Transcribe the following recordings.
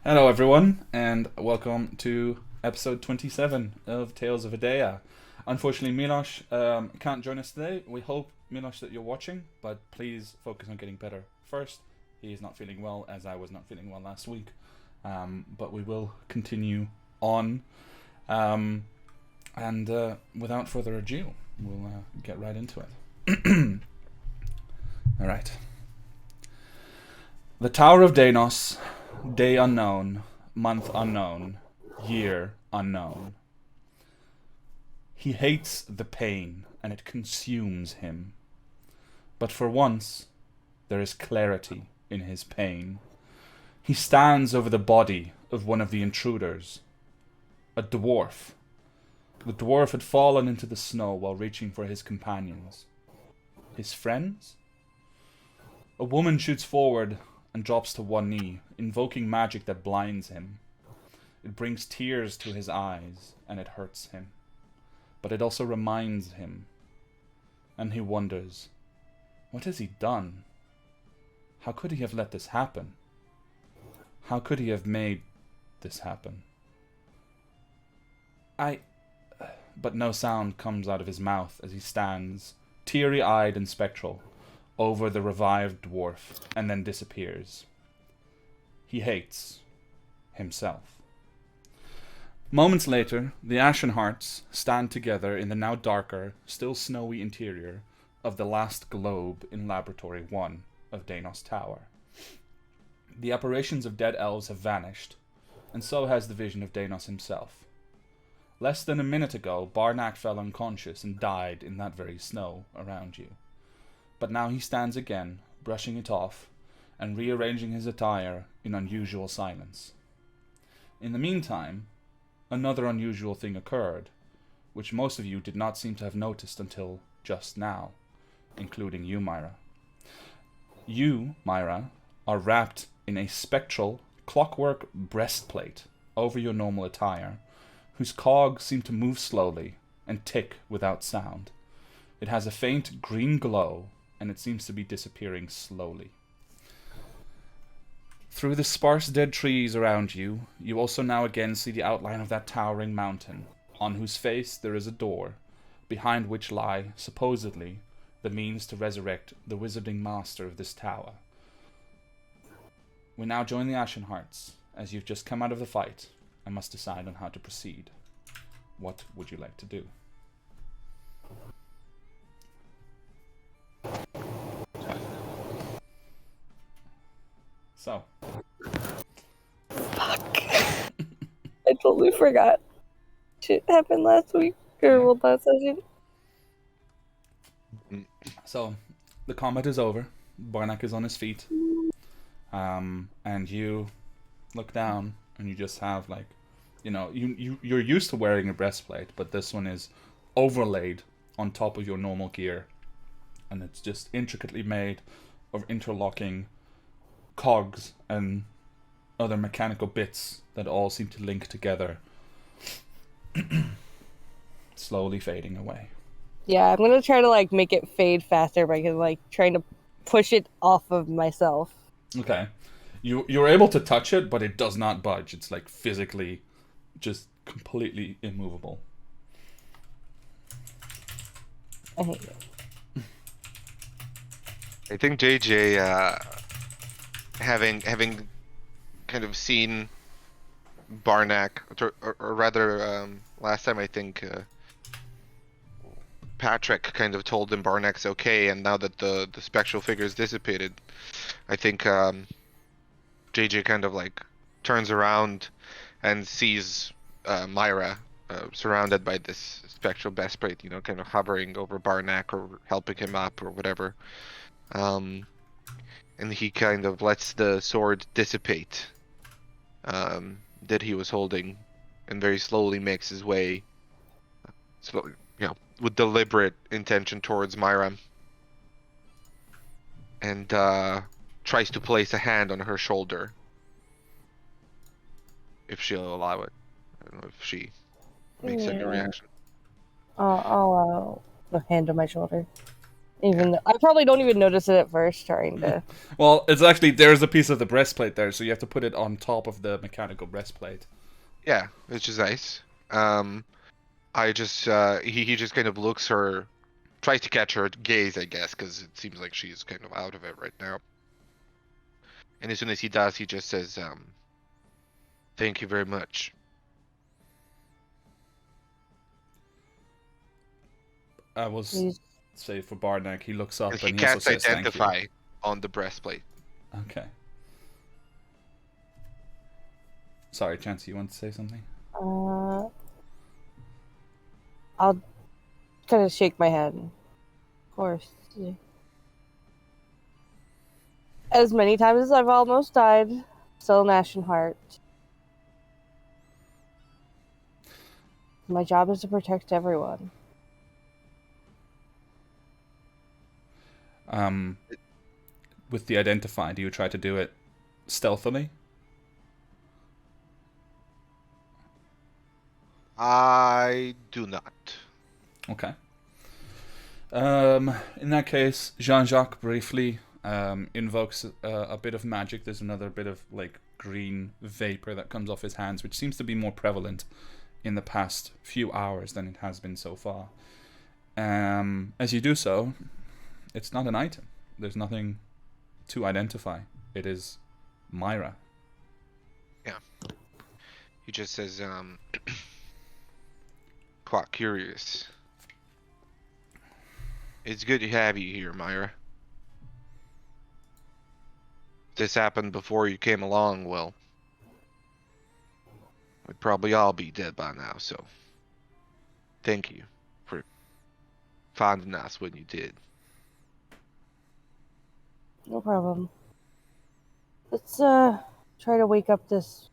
Hello, everyone, and welcome to episode 27 of Tales of Edeah. Unfortunately, Milosh can't join us today. We hope, Milosh, that you're watching, but please focus on getting better first. He is not feeling well, as I was not feeling well last week. But we will continue on. And without further ado, we'll get right into it. Alright. The Tower of Danos. Day unknown, month unknown, year unknown. He hates the pain, and it consumes him. But for once, there is clarity in his pain. He stands over the body of one of the intruders, a dwarf. The dwarf had fallen into the snow while reaching for his companions. His friends? A woman shoots forward and drops to one knee, invoking magic that blinds him. It brings tears to his eyes, and it hurts him. But it also reminds him, and he wonders, what has he done? How could he have let this happen? How could he have made this happen? But no sound comes out of his mouth as he stands, teary-eyed and spectral, over the revived dwarf, and then disappears. He hates himself. Moments later, the Ashen Hearts stand together in the now darker, still snowy interior of the last globe in Laboratory 1 of Danos Tower. The apparitions of dead elves have vanished, and so has the vision of Danos himself. Less than a minute ago, Barnack fell unconscious and died in that very snow around you. But now he stands again, brushing it off, and rearranging his attire in unusual silence. In the meantime, another unusual thing occurred, which most of you did not seem to have noticed until just now, including you, Myra. You, Myra, are wrapped in a spectral, clockwork breastplate over your normal attire, whose cogs seem to move slowly and tick without sound. It has a faint green glow, and it seems to be disappearing slowly. Through the sparse dead trees around you, you also now again see the outline of that towering mountain, on whose face there is a door, behind which lie, supposedly, the means to resurrect the wizarding master of this tower. We now join the Ashen Hearts, as you've just come out of the fight, and must decide on how to proceed. What would you like to do? So. Fuck. I totally forgot. Shit happened last week, or last session. So, the combat is over. Barnack is on his feet. And you look down, and you just have, like, you're used to wearing a breastplate, but this one is overlaid on top of your normal gear. And it's just intricately made of interlocking cogs and other mechanical bits that all seem to link together, slowly fading away. Yeah, I'm gonna try to make it fade faster by trying to push it off of myself. Okay, you're able to touch it, but it does not budge. It's like physically, just completely immovable. I hate it. I think JJ, having kind of seen Barnack, or rather, last time I think Patrick kind of told him Barnack's okay, and now that the spectral figure's dissipated, I think JJ kind of turns around and sees Myra surrounded by this spectral breastplate, kind of hovering over Barnack or helping him up or whatever. And he kind of lets the sword dissipate that he was holding, and very slowly makes his way, with deliberate intention towards Myra, and tries to place a hand on her shoulder, if she'll allow it. I don't know if she makes any reaction. I'll a hand on my shoulder. Even though I probably don't even notice it at first, trying to. Well, it's actually there's a piece of the breastplate there, so you have to put it on top of the mechanical breastplate. Yeah, which is nice. I just he just kind of looks her, tries to catch her gaze, I guess, because it seems like she's kind of out of it right now. And as soon as he does, he just says, "Thank you very much." I will He's- say for Barnack, he looks up And and he he also casts says thank you. identify on the breastplate. Okay. Sorry, Chancey, you want to say something? I'll kind of shake my head. Of course. As many times as I've almost died, still an ashen heart. My job is to protect everyone. With the identify, do you try to do it stealthily? I do not. Okay. In that case, Jean-Jacques briefly invokes a bit of magic. There's another bit of like green vapor that comes off his hands, which seems to be more prevalent in the past few hours than it has been so far. As you do so, it's not an item. There's nothing to identify. It is Myra. Yeah. He just says, quite curious. It's good to have you here, Myra. This happened before you came along, well, we'd probably all be dead by now, so thank you for finding us when you did. No problem. Let's try to wake up this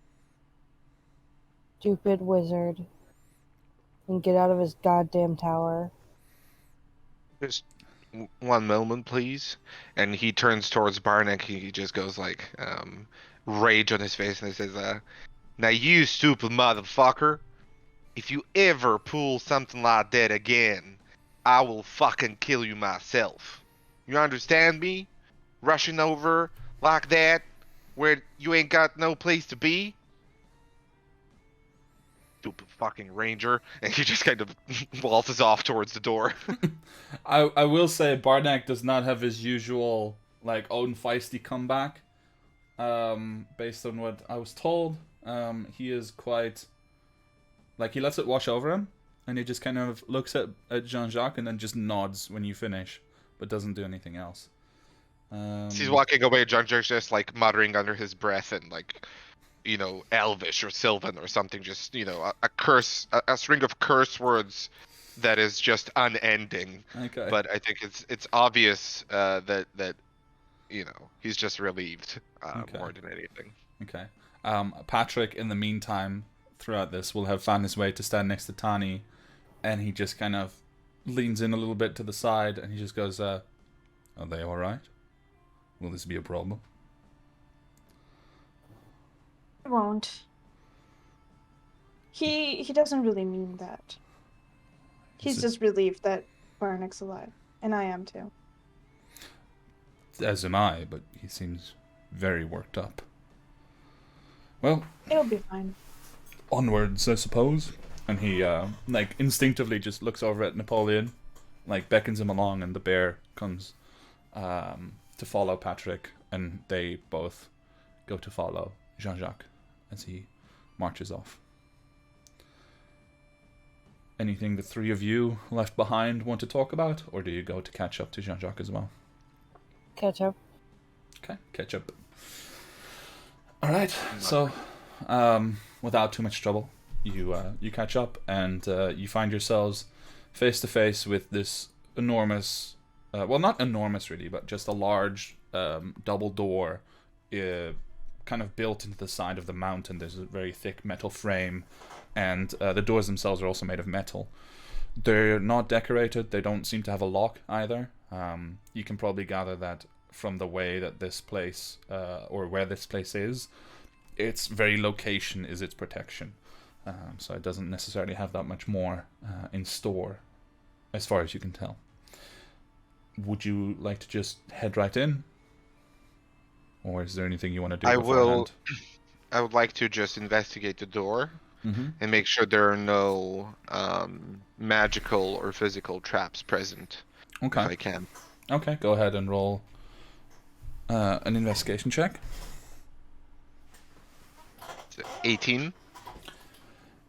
stupid wizard and get out of his goddamn tower. Just one moment, please. And he turns towards Barnack. He just goes like, rage on his face, and he says, "Now you stupid motherfucker, if you ever pull something like that again, I will fucking kill you myself. You understand me? Rushing over like that, where you ain't got no place to be? Stupid fucking ranger." And he just kind of waltzes off towards the door. I will say Barnack does not have his usual like own feisty comeback. Based on what I was told, he is quite like he lets it wash over him, and he just kind of looks at Jean-Jacques and then just nods when you finish, but doesn't do anything else. He's walking away. Jean-Jacques just like muttering under his breath and like, you know, Elvish or Sylvan or something. Just, you know, a curse, a string of curse words that is just unending. Okay. But I think it's obvious that you know, he's just relieved Okay. more than anything. Okay. Patrick, in the meantime, throughout this, will have found his way to stand next to Tani, and he just kind of leans in a little bit to the side, and he just goes, "Are they all right? Will this be a problem?" It won't. He doesn't really mean that. He's just relieved that Barnack's alive, and I am too. As am I, but he seems very worked up. Well, It'll be fine. onwards, I suppose. And he, like, instinctively just looks over at Napoleon, like, beckons him along, and the bear comes to follow Patrick, and they both go to follow Jean-Jacques as he marches off. Anything the three of you left behind want to talk about, or do you go to catch up to Jean-Jacques as well? Catch up. Okay, catch up. Alright, so without too much trouble, you catch up, and you find yourselves face to face with this enormous, well, not enormous really, but just a large double door kind of built into the side of the mountain. There's a very thick metal frame, and the doors themselves are also made of metal. They're not decorated. They don't seem to have a lock either. You can probably gather that from the way that this place, or where this place is, its very location is its protection. So it doesn't necessarily have that much more in store, as far as you can tell. would you like to just head right in? Or is there anything you want to do I will. beforehand? I would like to just investigate the door Mm-hmm. and make sure there are no magical or physical traps present, if Okay. I can. Okay, go ahead and roll an investigation check. 18.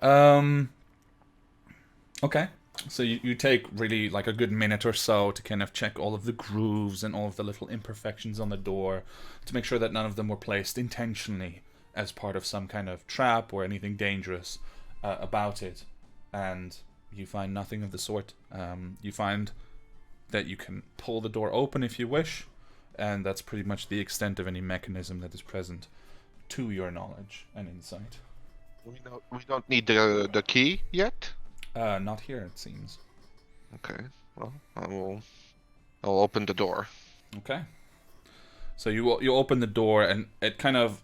Um, okay. So you take really like a good minute or so to kind of check all of the grooves and all of the little imperfections on the door to make sure that none of them were placed intentionally as part of some kind of trap or anything dangerous about it. And you find nothing of the sort. You find that you can pull the door open if you wish, and that's pretty much the extent of any mechanism that is present to your knowledge and insight. We don't need the key yet. Not here, it seems. Okay. Well, I'll open the door. Okay. So you open the door and it kind of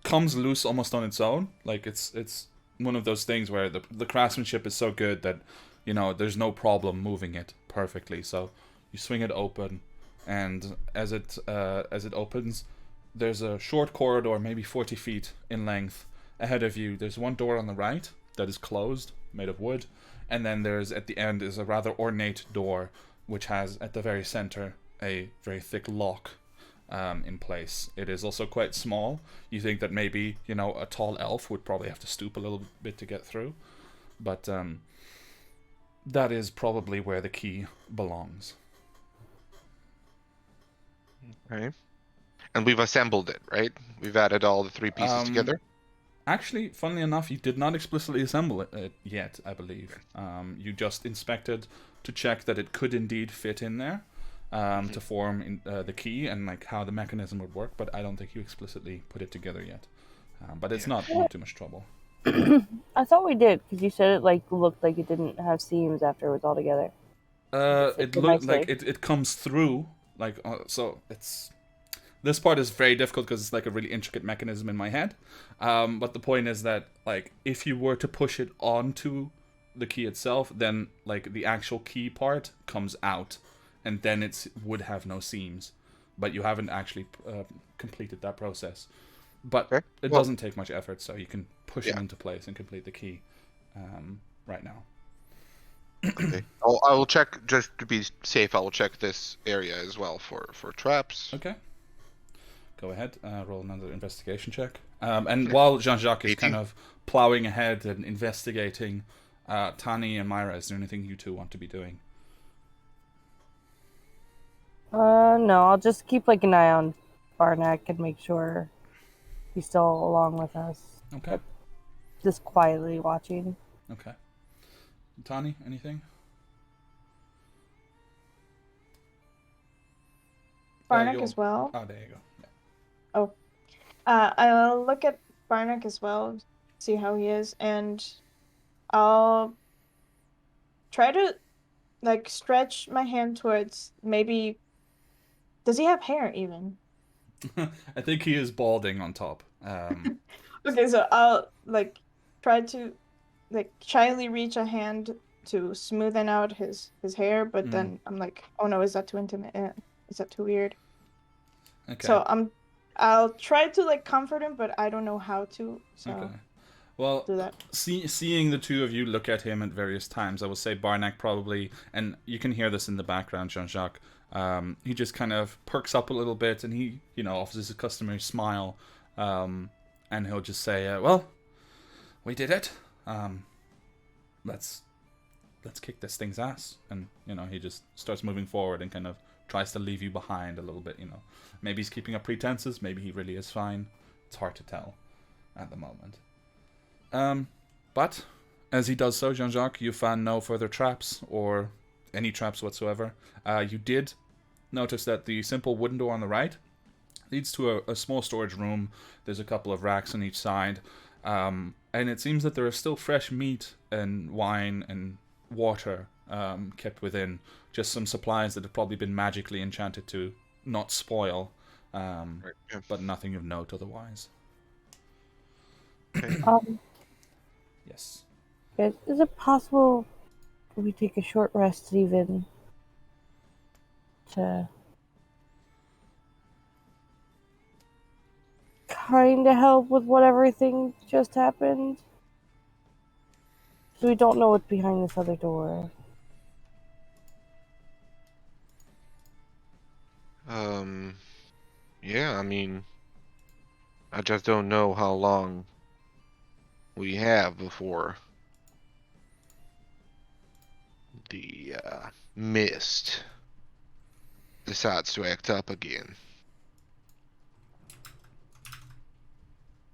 comes loose almost on its own. Like it's one of those things where the craftsmanship is so good that there's no problem moving it perfectly. So you swing it open, and as it opens, there's a short corridor, maybe 40 feet in length. Ahead of you, there's one door on the right that is closed, made of wood, and then there's at the end is a rather ornate door, which has at the very center a very thick lock in place. It is also quite small. You think that maybe a tall elf would probably have to stoop a little bit to get through, but that is probably where the key belongs. Okay. And we've assembled it, right? We've added all the three pieces together. Actually, funnily enough, you did not explicitly assemble it yet, I believe. You just inspected to check that it could indeed fit in there to form the key and like how the mechanism would work, but I don't think you explicitly put it together yet. But it's not too much trouble. I thought we did because you said it like looked like it didn't have seams after it was all together. It looked like it comes through like so it's. This part is very difficult because it's like a really intricate mechanism in my head. But the point is that like if you were to push it onto the key itself, then like the actual key part comes out, and then it would have no seams. But you haven't actually completed that process. But Okay. it Well- doesn't take much effort, so you can push it into place and complete the key right now. Okay. I will check just to be safe. I will check this area as well for traps. Okay. Go ahead, roll another investigation check. And while Jean-Jacques is 18. kind of plowing ahead and investigating, Tani and Myra, is there anything you two want to be doing? No, I'll just keep like an eye on Barnack and make sure he's still along with us. Okay. Just quietly watching. Okay. Tani, anything? Barnack as well. Oh, there you go. I'll look at Barnack as well, see how he is, and I'll try to like stretch my hand towards maybe. Does he have hair even? I think he is balding on top. Okay, so I'll like try to like shyly reach a hand to smoothen out his hair, but then I'm like, oh no, is that too intimate? Is that too weird? Okay. So I'll try to like comfort him, but I don't know how to. So Okay. Well, do that. seeing the two of you look at him at various times, I will say Barnack probably, and you can hear this in the background, Jean-Jacques. He just kind of perks up a little bit, and he, offers his customary smile, and he'll just say, "Well, we did it. Let's kick this thing's ass." And he just starts moving forward and kind of tries to leave you behind a little bit. Maybe he's keeping up pretenses. Maybe he really is fine. It's hard to tell at the moment. But as he does so, Jean-Jacques, you found no further traps or any traps whatsoever. You did notice that the simple wooden door on the right leads to a small storage room. There's a couple of racks on each side. And it seems that there is still fresh meat and wine and water kept within. Just some supplies that have probably been magically enchanted to not spoil. But nothing of note otherwise. Yes. Guys, is it possible we take a short rest even? to kind of help with what everything just happened. So we don't know what's behind this other door. Yeah, I mean, I just don't know how long we have before the mist decides to act up again.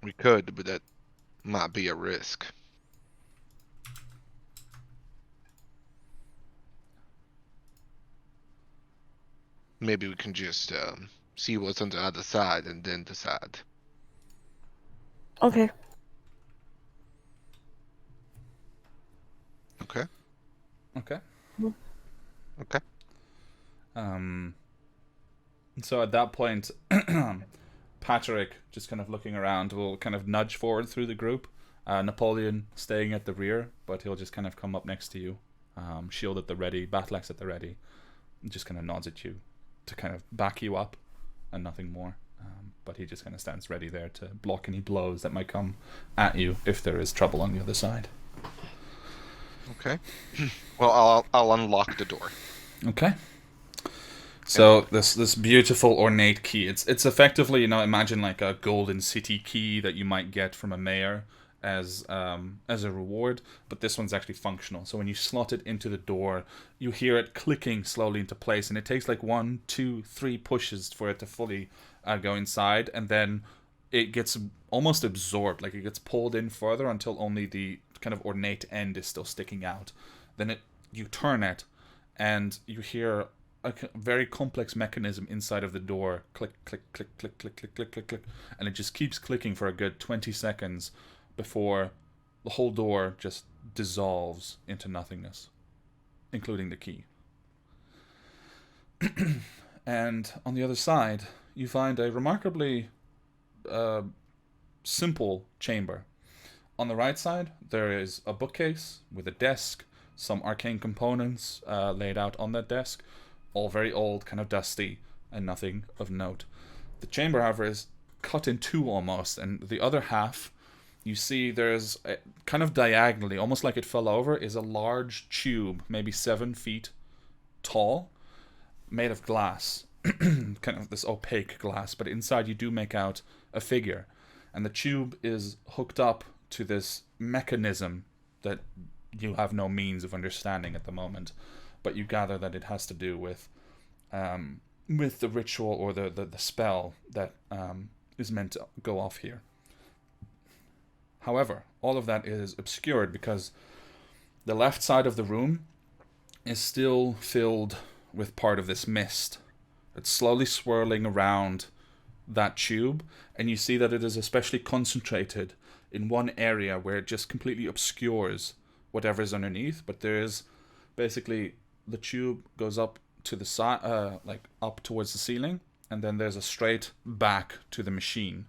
We could, but that might be a risk. Maybe we can just see what's on the other side and then decide. Okay. Okay? Okay. Okay. So at that point, Patrick, just kind of looking around, will kind of nudge forward through the group. Napoleon staying at the rear, but he'll just kind of come up next to you, shield at the ready, battle axe at the ready, and just kind of nods at you to kind of back you up, and nothing more. But he just kind of stands ready there to block any blows that might come at you if there is trouble on the other side. Okay. Well, I'll unlock the door. Okay. So this beautiful ornate key, it's effectively, imagine like a golden city key that you might get from a mayor as a reward, but this one's actually functional. So when you slot it into the door, you hear it clicking slowly into place, and it takes like 1, 2, 3 pushes for it to fully go inside, and then it gets almost absorbed, like it gets pulled in further until only the kind of ornate end is still sticking out. Then you turn it, and you hear a very complex mechanism inside of the door. Click, click, click, click, click, click, click, click, click. And it just keeps clicking for a good 20 seconds before the whole door just dissolves into nothingness, including the key. And on the other side, you find a remarkably simple chamber. On the right side, there is a bookcase with a desk, some arcane components laid out on that desk, all very old, kind of dusty, and nothing of note. The chamber, however, is cut in two almost, and the other half, you see there's kind of diagonally, almost like it fell over, is a large tube, maybe 7 feet tall, made of glass, kind of this opaque glass, but inside you do make out a figure, and the tube is hooked up to this mechanism that you have no means of understanding at the moment, but you gather that it has to do with the ritual or the spell that is meant to go off here. However, all of that is obscured because the left side of the room is still filled with part of this mist. It's slowly swirling around that tube, and you see that it is especially concentrated in one area where it just completely obscures whatever's underneath, but there's basically the tube goes up to the side, like up towards the ceiling, and then there's a straight back to the machine.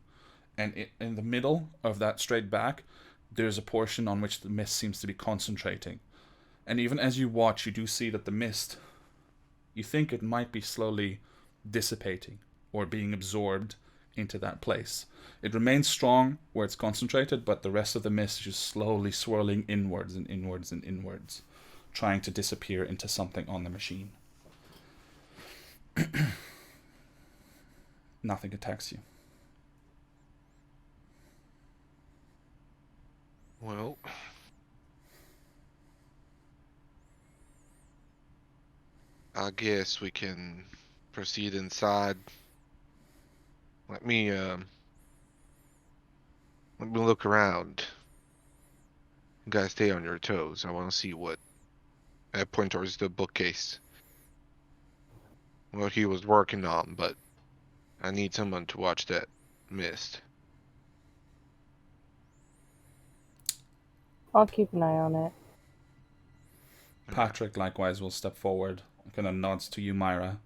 And in the middle of that straight back, there's a portion on which the mist seems to be concentrating. And even as you watch, you do see that the mist, you think it might be slowly dissipating or being absorbed into that place. It remains strong where it's concentrated, but the rest of the mist is just slowly swirling inwards and inwards and inwards, trying to disappear into something on the machine. Nothing attacks you. Well, I guess we can proceed inside. Let me look around. You guys stay on your toes. I want to see what. I point towards the bookcase. What he was working on, but I need someone to watch that mist. I'll keep an eye on it. Patrick likewise will step forward, kind of nods to you, Myra,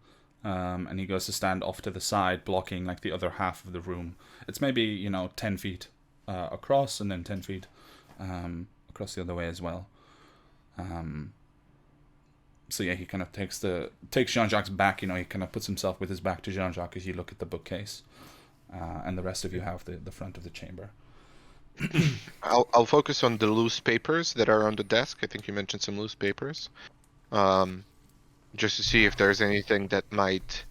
and he goes to stand off to the side, blocking like the other half of the room. It's maybe 10 feet across, and then 10 feet across the other way as well. So yeah, he kind of takes Jean-Jacques back. He kind of puts himself with his back to Jean-Jacques as you look at the bookcase, and the rest of you have the front of the chamber. I'll focus on the loose papers that are on the desk. I think you mentioned some loose papers. Just to see if there's anything that might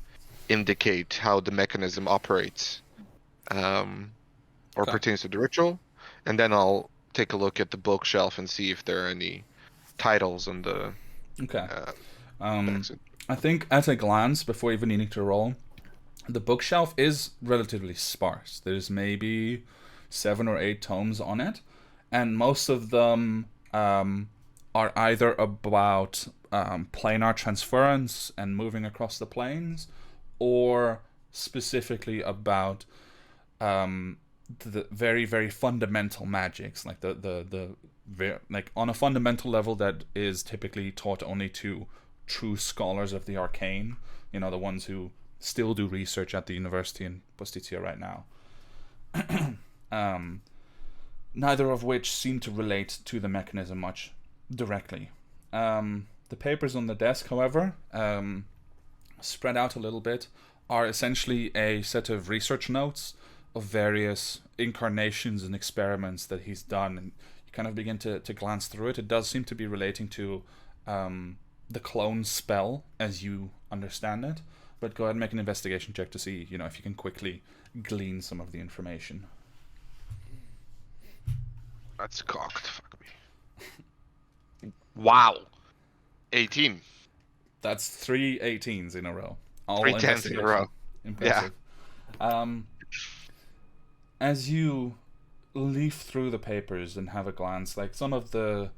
indicate how the mechanism operates, or Okay. pertains to the ritual. And then I'll take a look at the bookshelf and see if there are any titles on the Okay. backs. I think at a glance, before even needing to roll, the bookshelf is relatively sparse. There's maybe 7 or 8 tomes on it, and most of them are either about planar transference and moving across the planes, or specifically about the very, very fundamental magics, like like on a fundamental level that is typically taught only to true scholars of the arcane. The ones who still do research at the university in Posticcia right now. Neither of which seem to relate to the mechanism much directly. The papers on the desk, however, spread out a little bit, are essentially a set of research notes of various incarnations and experiments that he's done, and you kind of begin to glance through it. It does seem to be relating to the clone spell as you understand it, but go ahead and make an investigation check to see if you can quickly glean some of the information. That's cocked. Fuck me. Wow. 18. That's 3 18s in a row. All 3 10s in a row. Impressive. As you leaf through the papers and have a glance, like, some of the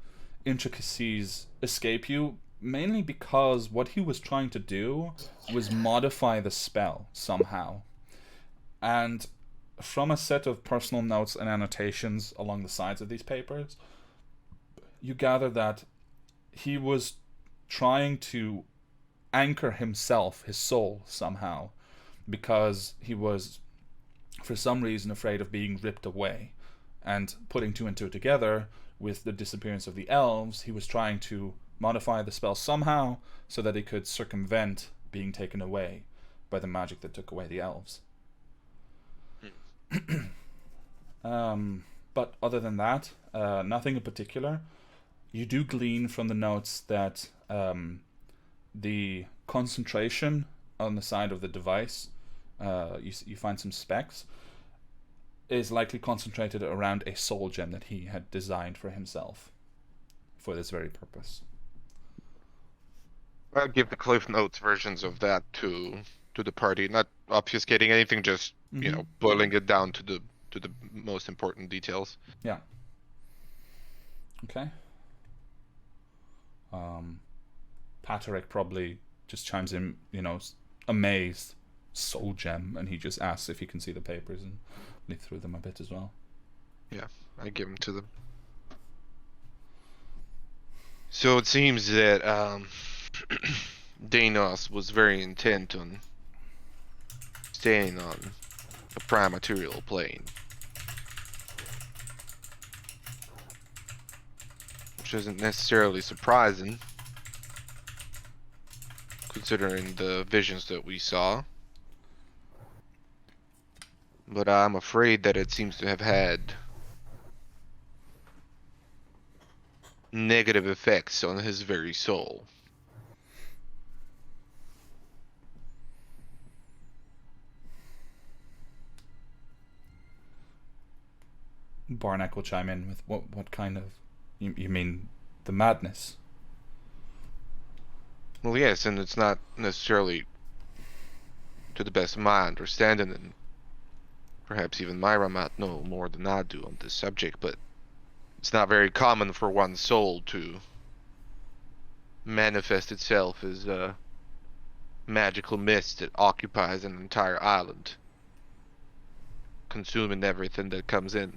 intricacies escape you, mainly because what he was trying to do was modify the spell somehow. And from a set of personal notes and annotations along the sides of these papers, you gather that he was trying to anchor himself, his soul, somehow, because he was, for some reason, afraid of being ripped away. And putting 2 and 2 together with the disappearance of the elves, he was trying to modify the spell somehow so that he could circumvent being taken away by the magic that took away the elves. But other than that, nothing in particular. You do glean from the notes that the concentration on the side of the device, you find some specs, is likely concentrated around a soul gem that he had designed for himself for this very purpose. I'll give the Cliff Notes versions of that to the party, not obfuscating anything, just boiling it down to the most important details. Yeah. Okay. Patrick probably just chimes in, amazed, soul gem, and he just asks if he can see the papers and leaf through them a bit as well. Yeah, I give them to them. So it seems that Danos was very intent on staying on the prime material plane, which isn't necessarily surprising considering the visions that we saw, but I'm afraid that it seems to have had negative effects on his very soul. Barnack will chime in with what kind of... You mean the madness? Well, yes, and it's not necessarily to the best of my understanding, and perhaps even Myra might know more than I do on this subject, but it's not very common for one's soul to manifest itself as a magical mist that occupies an entire island, consuming everything that comes in.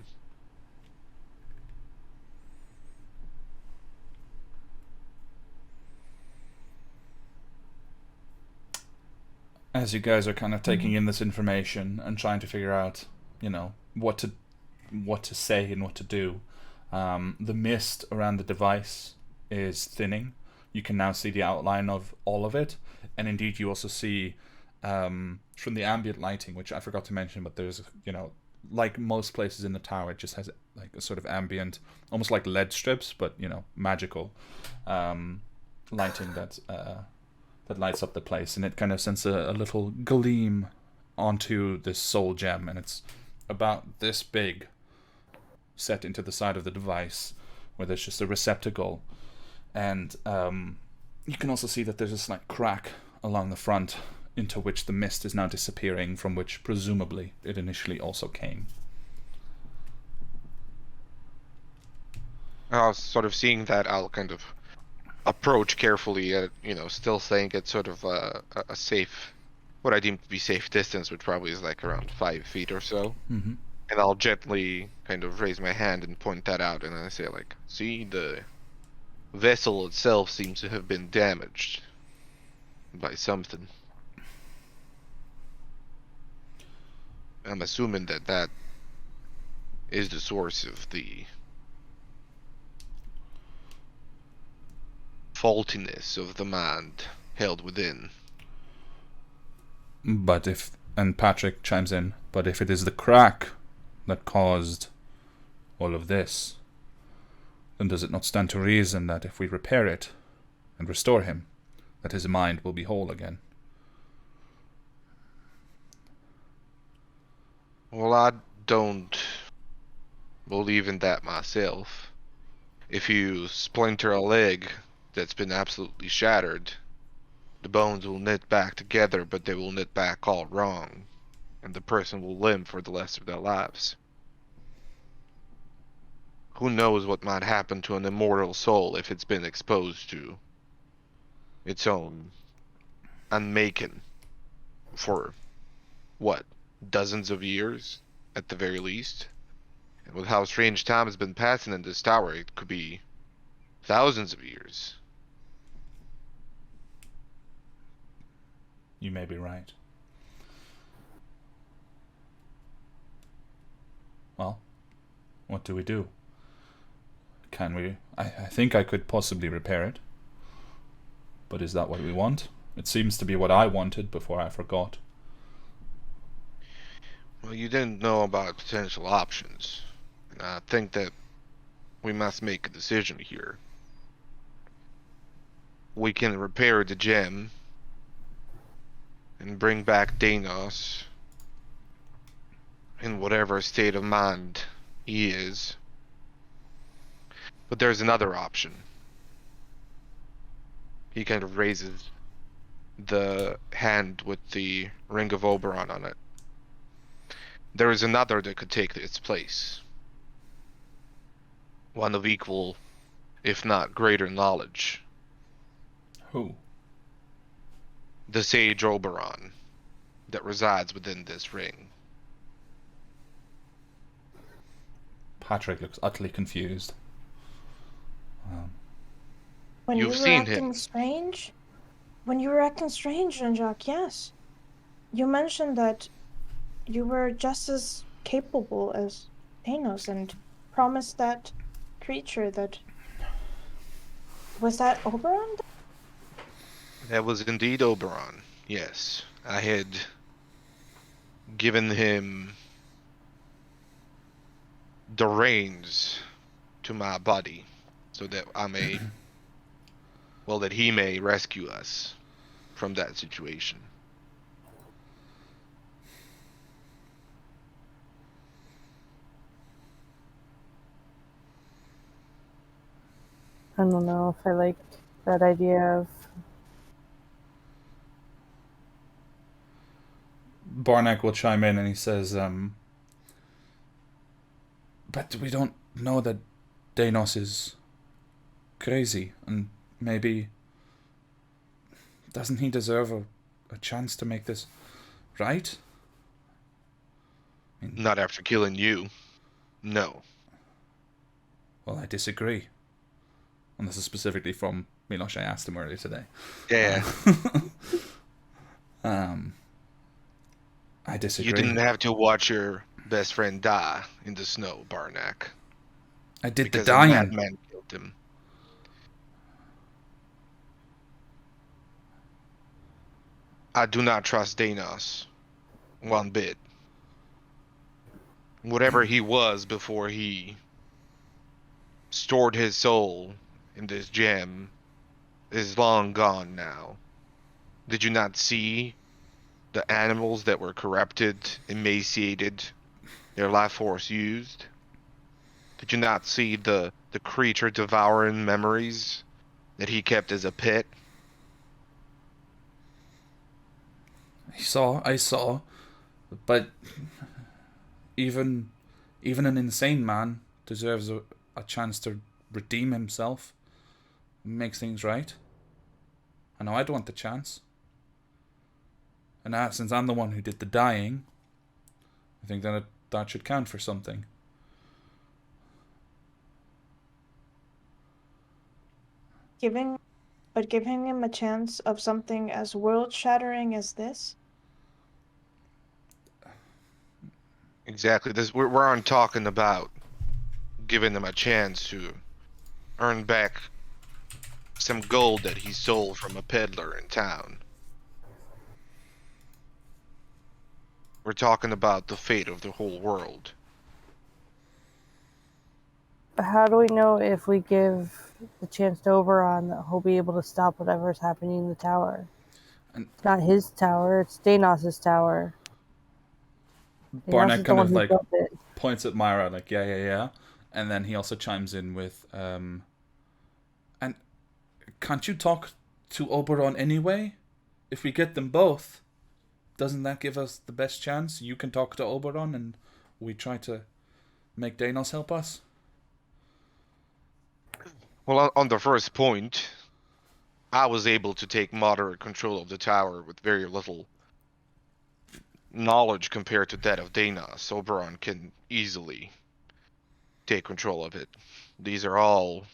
As you guys are kind of taking in this information and trying to figure out, what to say and what to do, the mist around the device is thinning you can now see the outline of all of it, and indeed you also see from the ambient lighting, which I forgot to mention, but there's, like most places in the tower, it just has like a sort of ambient, almost like LED strips, but magical lighting that lights up the place, and it kind of sends a little gleam onto this soul gem, and it's about this big, set into the side of the device, where there's just a receptacle, and you can also see that there's a slight crack along the front, into which the mist is now disappearing, from which presumably it initially also came. Sort of seeing that, I'll kind of approach carefully at, still saying it's sort of a safe, what I deem to be safe distance, which probably is like around 5 feet or so. Mm-hmm. And I'll gently kind of raise my hand and point that out, and I say, like, see, the vessel itself seems to have been damaged by something. I'm assuming that is the source of the faultiness of the mind held within. But and Patrick chimes in, but if it is the crack that caused all of this, then does it not stand to reason that if we repair it and restore him, that his mind will be whole again? Well, I don't believe in that myself. If you splinter a leg that's been absolutely shattered, the bones will knit back together, but they will knit back all wrong, and the person will limp for the rest of their lives. Who knows what might happen to an immortal soul if it's been exposed to its own unmaking for, what, dozens of years, at the very least? And with how strange time has been passing in this tower, it could be thousands of years. You may be right. Well, what do we do? Can we... I think I could possibly repair it. But is that what we want? It seems to be what I wanted before I forgot. Well, you didn't know about potential options. And I think that we must make a decision here. We can repair the gem and bring back Danos in whatever state of mind he is. But there's another option. He kind of raises the hand with the Ring of Oberon on it. There is another that could take its place. One of equal, if not greater knowledge. Who? The Sage Oberon that resides within this ring. Patrick looks utterly confused. When You've you were seen acting him. strange? When you were acting strange, Jean-Jacques, yes. You mentioned that you were just as capable as Thanos and promised that creature that... Was that Oberon? That was indeed Oberon, yes. I had given him the reins to my body so that I may, well, that he may rescue us from that situation. I don't know if I like that idea of... Barnack will chime in and he says, but we don't know that Danos is crazy, and maybe doesn't he deserve a chance to make this right? Not after killing you. No. Well, I disagree. And this is specifically from Milosh. I asked him earlier today. Yeah. I disagree. You didn't have to watch your best friend die in the snow, Barnack. I did Because the a dying. madman killed him. I do not trust Danos one bit. Whatever he was before he stored his soul in this gem is long gone now. Did you not see the animals that were corrupted, emaciated, their life force used? Did you not see the creature devouring memories that he kept as a pet? I saw, but even an insane man deserves a chance to redeem himself, make things right. I know I'd want the chance. And since I'm the one who did the dying, I think that should count for something. Giving him a chance of something as world-shattering as this? Exactly. This we're on talking about giving them a chance to earn back some gold that he stole from a peddler in town. We're talking about the fate of the whole world. How do we know if we give the chance to Oberon that he'll be able to stop whatever's happening in the tower? It's not his tower, it's Danos' tower. Danos Barnett is the kind one of who like built it. points at Myra like, yeah. And then he also chimes in with, and can't you talk to Oberon anyway? If we get them both, doesn't that give us the best chance? You can talk to Oberon and we try to make Danos help us? Well, on the first point, I was able to take moderate control of the tower with very little knowledge compared to that of Danos. Oberon can easily take control of it. These are all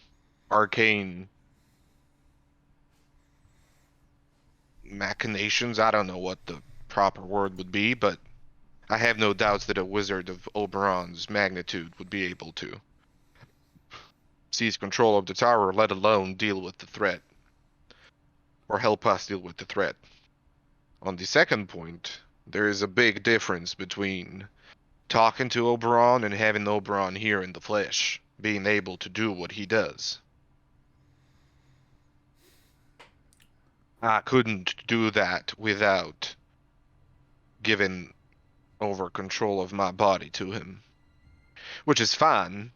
arcane machinations. I don't know what the proper word would be, but I have no doubts that a wizard of Oberon's magnitude would be able to seize control of the tower, let alone deal with the threat, or help us deal with the threat. On the second point, there is a big difference between talking to Oberon and having Oberon here in the flesh, being able to do what he does. I couldn't do that without giving over control of my body to him, which is fine,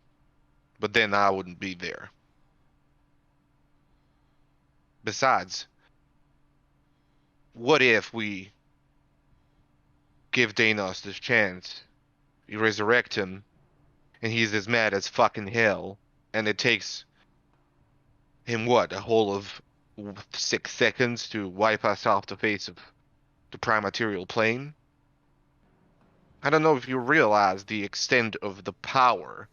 but then I wouldn't be there. Besides, what if we give Danos this chance, we resurrect him, and he's as mad as fucking hell, and it takes him what, a whole of 6 seconds to wipe us off the face of the prime material plane? I don't know if you realize the extent of the power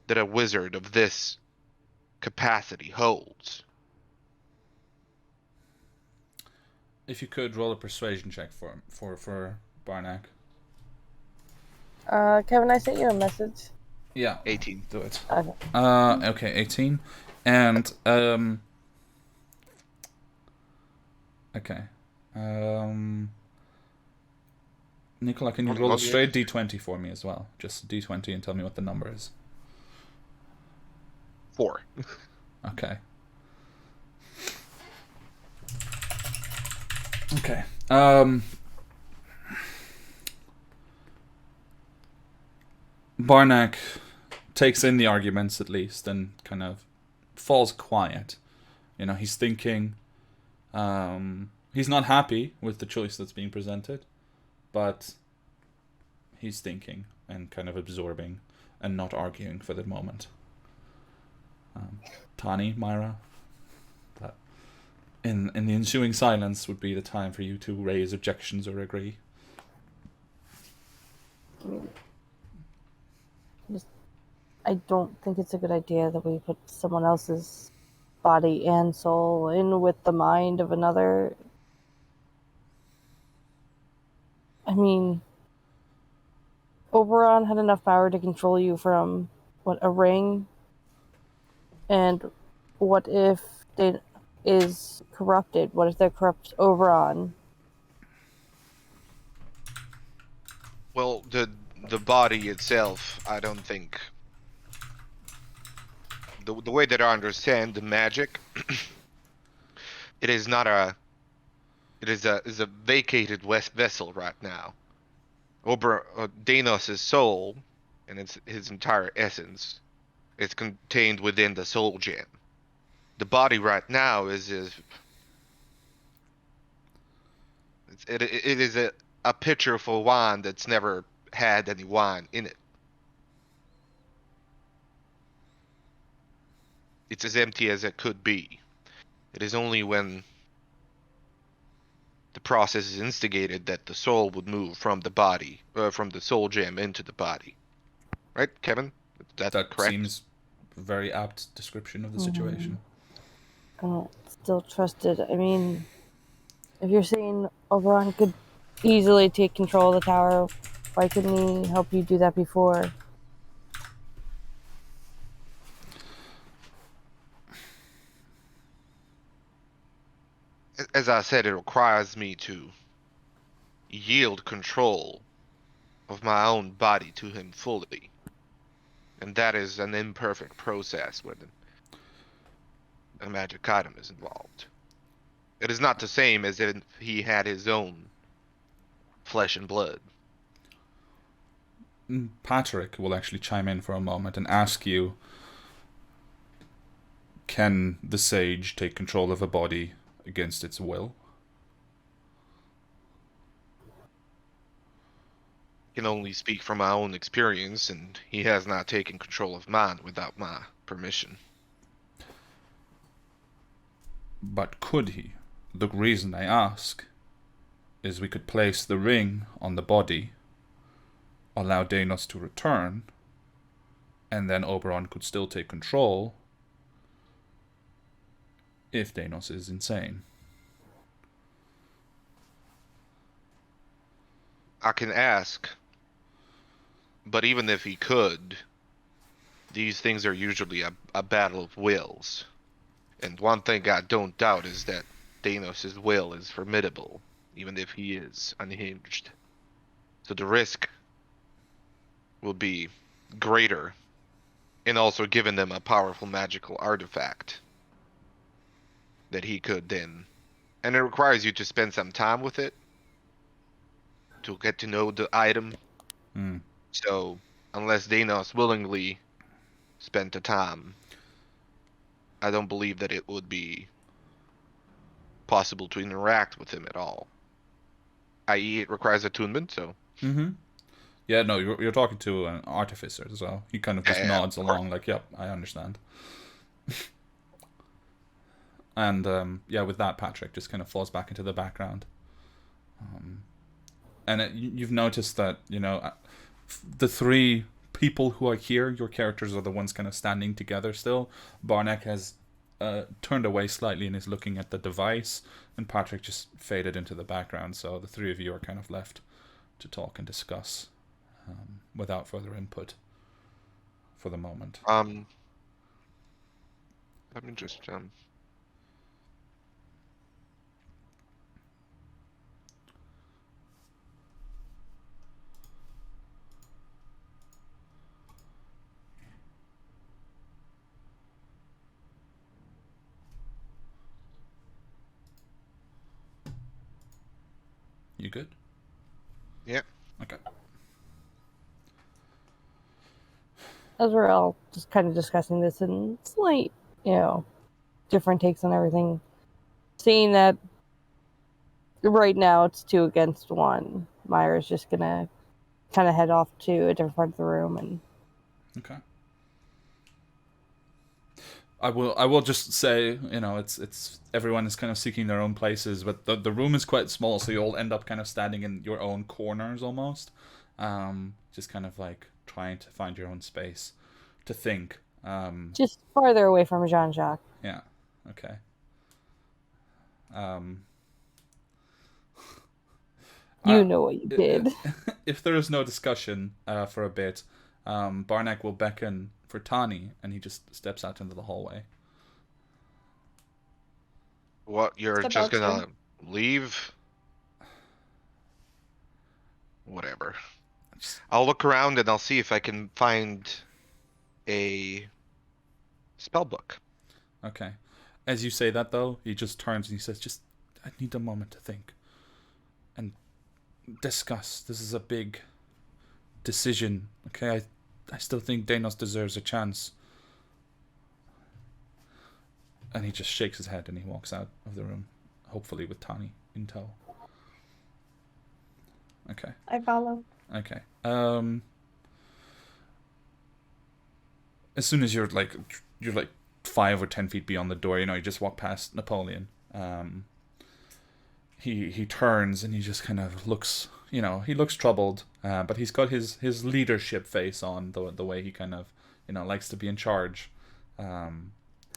that a wizard of this capacity holds. If you could roll a persuasion check for Barnack. Kevin, I sent you a message. Yeah. 18. Do it. Okay. Okay, 18. And, okay. Nicola, can you roll a straight d20 for me as well? Just d20 and tell me what the number is. 4. Okay. Okay. Barnack takes in the arguments at least and kind of falls quiet. You know, he's thinking. He's not happy with the choice that's being presented, but he's thinking and kind of absorbing and not arguing for the moment. Tani, Myra, that in the ensuing silence would be the time for you to raise objections or agree. I don't think it's a good idea that we put someone else's body and soul in with the mind of another. I mean, Oberon had enough power to control you from, a ring? And what if is corrupted? What if they're corrupt Oberon? Well, the body itself, I don't think. The way that I understand the magic, it is not a. It is a vacated vessel right now. Danos' soul, and it's his entire essence, is contained within the soul gem. The body right now it is a pitcher for wine that's never had any wine in it. It's as empty as it could be. It is only when the process is instigated that the soul would move from the body, from the soul gem into the body. Right, Kevin? That's That correct. seems a very apt description of the situation. I don't still trust it. I mean, if you're saying Oberon could easily take control of the tower, why couldn't he help you do that before? As I said, it requires me to yield control of my own body to him fully. And that is an imperfect process when a magic item is involved. It is not the same as if he had his own flesh and blood. Patrick will actually chime in for a moment and ask you, can the sage take control of a body against its will? I can only speak from my own experience, and he has not taken control of mine without my permission. But could he? The reason I ask is we could place the ring on the body, allow Danos to return, and then Oberon could still take control if Danos is insane. I can ask, but even if he could, these things are usually a battle of wills. And one thing I don't doubt is that Danos' will is formidable, even if he is unhinged. So the risk will be greater, and also giving them a powerful magical artifact that he could then. And it requires you to spend some time with it to get to know the item. So, unless Danos willingly spent the time, I don't believe that it would be possible to interact with him at all. I.e., it requires attunement, so. Yeah, no, you're talking to an artificer, so he kind of just nods along, like, yep, I understand. And, yeah, with that, Patrick just kind of falls back into the background. And you've noticed that, the three people who are here, your characters are the ones kind of standing together still. Barnek has turned away slightly and is looking at the device, and Patrick just faded into the background, so the three of you are kind of left to talk and discuss without further input for the moment. Let me just You good? Yeah. Okay. As we're all just kind of discussing this and slight, different takes on everything, seeing that right now it's 2 against 1, Myra's just gonna kind of head off to a different part of the room and. Okay. I will just say, it's everyone is kind of seeking their own places, but the room is quite small, so you all end up kind of standing in your own corners almost, just kind of like trying to find your own space to think. Just farther away from Jean-Jacques. Yeah. Okay. You know what you did. If there is no discussion for a bit, Barnek will beckon for Tani, and he just steps out into the hallway. What, you're Step just out gonna too. leave? Whatever. I'll look around and I'll see if I can find a spell book. Okay. As you say that, though, he just turns and he says, "Just, I need a moment to think and discuss. This is a big decision. Okay, I still think Danos deserves a chance." And he just shakes his head and he walks out of the room, hopefully with Tani in tow. Okay. I follow. Okay. As soon as you're like 5 or 10 feet beyond the door, you just walk past Napoleon. He turns and he just kind of looks, he looks troubled, but he's got his leadership face on, the way he kind of, likes to be in charge.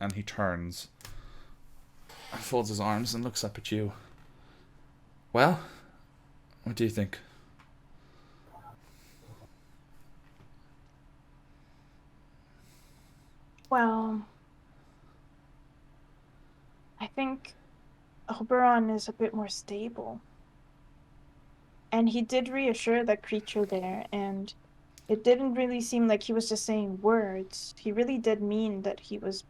And he turns, folds his arms and looks up at you. Well, what do you think? Well, I think Oberon is a bit more stable. And he did reassure that creature there, and it didn't really seem like he was just saying words. He really did mean that he was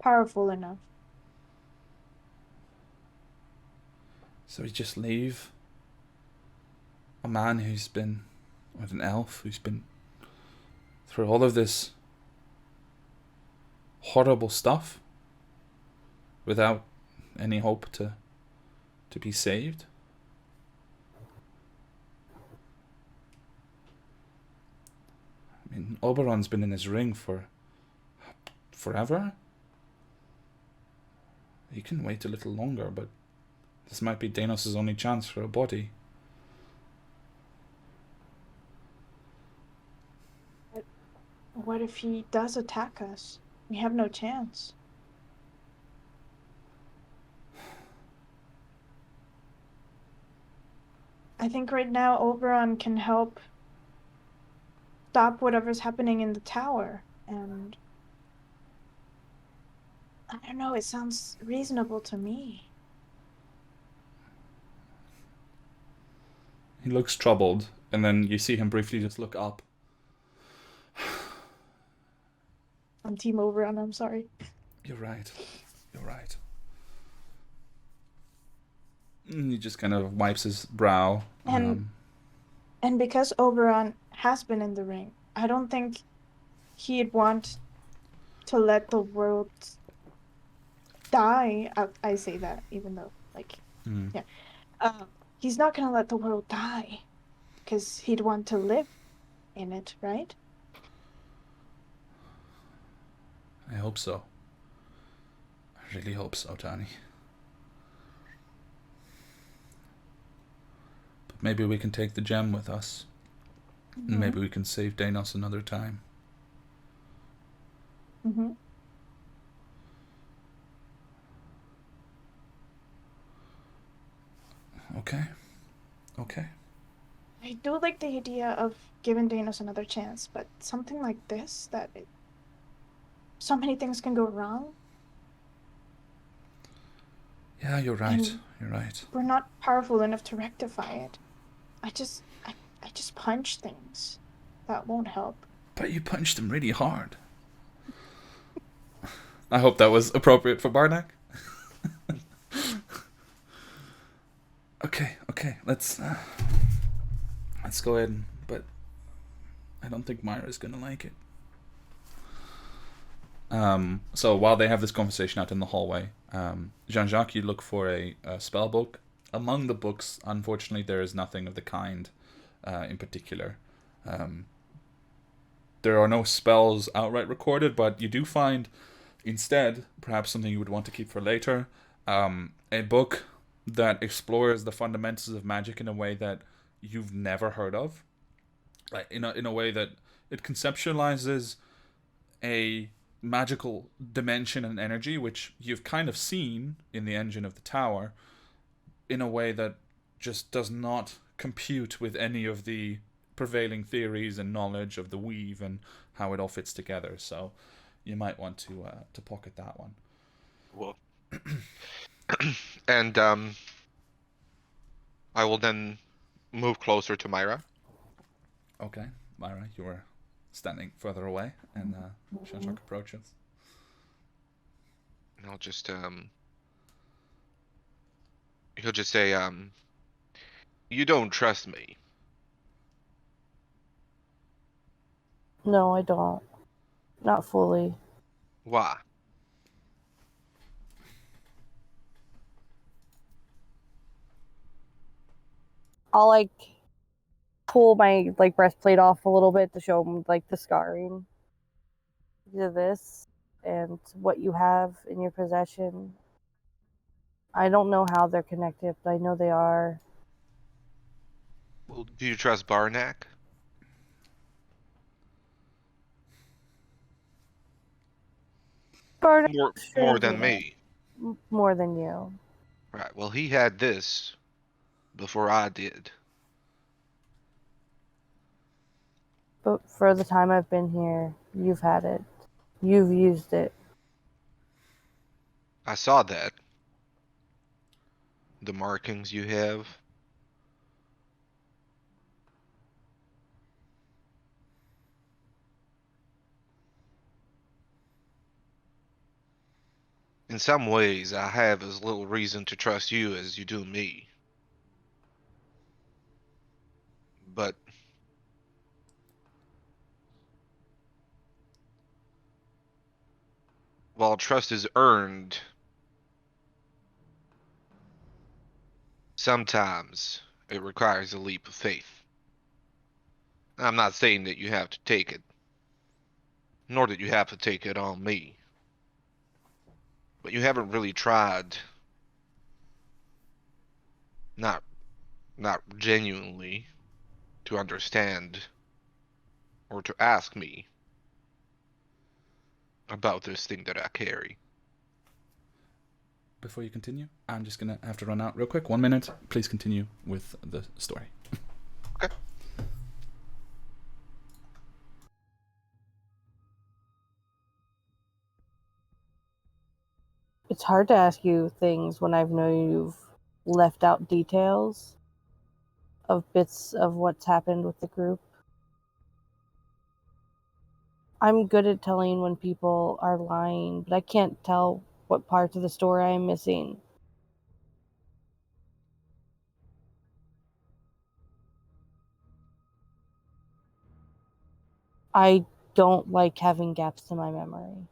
powerful enough. So we just leave a man who's been with an elf who's been through all of this horrible stuff without any hope to be saved. I mean, Oberon's been in his ring for forever. He can wait a little longer, but this might be Danos' only chance for a body. But what if he does attack us? We have no chance. I think right now Oberon can help stop whatever's happening in the tower, and I don't know, it sounds reasonable to me. He looks troubled, and then you see him briefly just look up. I'm Team Oberon, I'm sorry. You're right. You're right. And he just kind of wipes his brow. And because Oberon has been in the ring, I don't think he'd want to let the world die. I say that even though, yeah. He's not gonna let the world die because he'd want to live in it, right? I hope so. I really hope so, Tani. But maybe we can take the gem with us. Mm-hmm. And maybe we can save Danos another time. Mm-hmm. Okay. I do like the idea of giving Danos another chance, but something like this, so many things can go wrong. Yeah, you're right. You're right. We're not powerful enough to rectify it. I just punch things. That won't help. But you punched him really hard. I hope that was appropriate for Barnack. Okay. Let's go ahead. But I don't think Myra's gonna like it. So while they have this conversation out in the hallway, Jean-Jacques, you look for a spell book. Among the books, unfortunately, there is nothing of the kind in particular. There are no spells outright recorded, but you do find, instead, perhaps something you would want to keep for later, a book that explores the fundamentals of magic in a way that you've never heard of. Like in a way that it conceptualizes a magical dimension and energy, which you've kind of seen in the engine of the tower, in a way that just does not compute with any of the prevailing theories and knowledge of the weave and how it all fits together. So you might want to pocket that one. Well, And I will then move closer to Myra. Okay, Myra, you were standing further away, and Shanshak approaches. And I'll just he'll just say, you don't trust me. No, I don't. Not fully. Why? I'll like pull my like breastplate off a little bit to show him like the scarring. To this and what you have in your possession. I don't know how they're connected, but I know they are. Well, do you trust Barnack? Barney, More than me. more than you. Right. Well, he had this before I did. But for the time I've been here, you've had it. You've used it. I saw that. The markings you have. In some ways, I have as little reason to trust you as you do me. But while trust is earned, sometimes it requires a leap of faith. I'm not saying that you have to take it, nor that you have to take it on me. But you haven't really tried, not genuinely, to understand or to ask me about this thing that I carry. Before you continue, I'm just gonna have to run out real quick. 1 minute. Please continue with the story. Okay. It's hard to ask you things when I've known you've left out details of bits of what's happened with the group. I'm good at telling when people are lying, but I can't tell what parts of the story I'm missing. I don't like having gaps in my memory.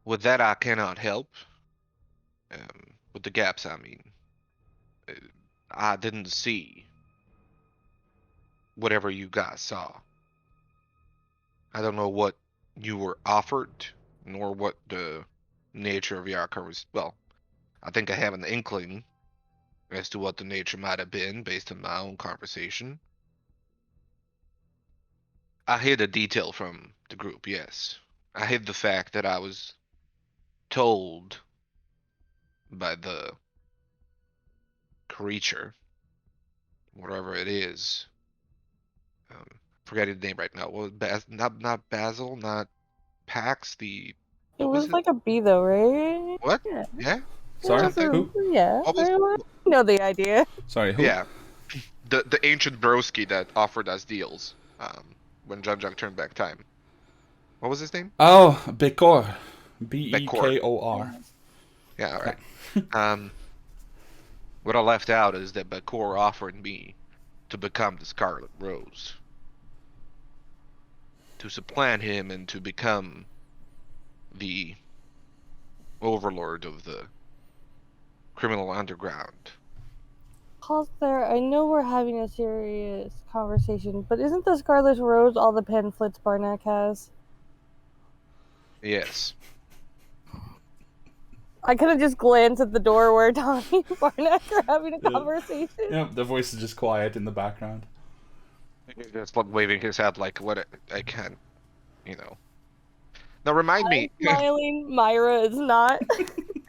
With that, I cannot help. With the gaps, I mean. I didn't see whatever you guys saw. I don't know what you were offered, nor what the nature of your was. Well, I think I have an inkling as to what the nature might have been based on my own conversation. I hid a detail from the group, yes. I hid the fact that I was told by the creature, whatever it is, forgetting the name right now. Well, not Basil, not Pax. It What was was it? like a bee, though, right? What? Yeah. Yeah. Sorry, Something. who? Yeah. What was? I know the idea. Sorry, who? Yeah. The ancient broski that offered us deals. When Junk turned back time. What was his name? Oh, Bekor. Bekor. Bekor. Yeah. All right. What I left out is that Bekor offered me to become the Scarlet Rose, to supplant him and to become the overlord of the criminal underground. I know we're having a serious conversation, but isn't the Scarlet Rose all the pamphlets Barnack has? Yes. I could have just glanced at the door where Tommy and Barnack are having a Yeah. conversation. Yeah, the voice is just quiet in the background. He's just like waving his head like, what? I can't, you know. Now remind me. Smiling, Myra is not.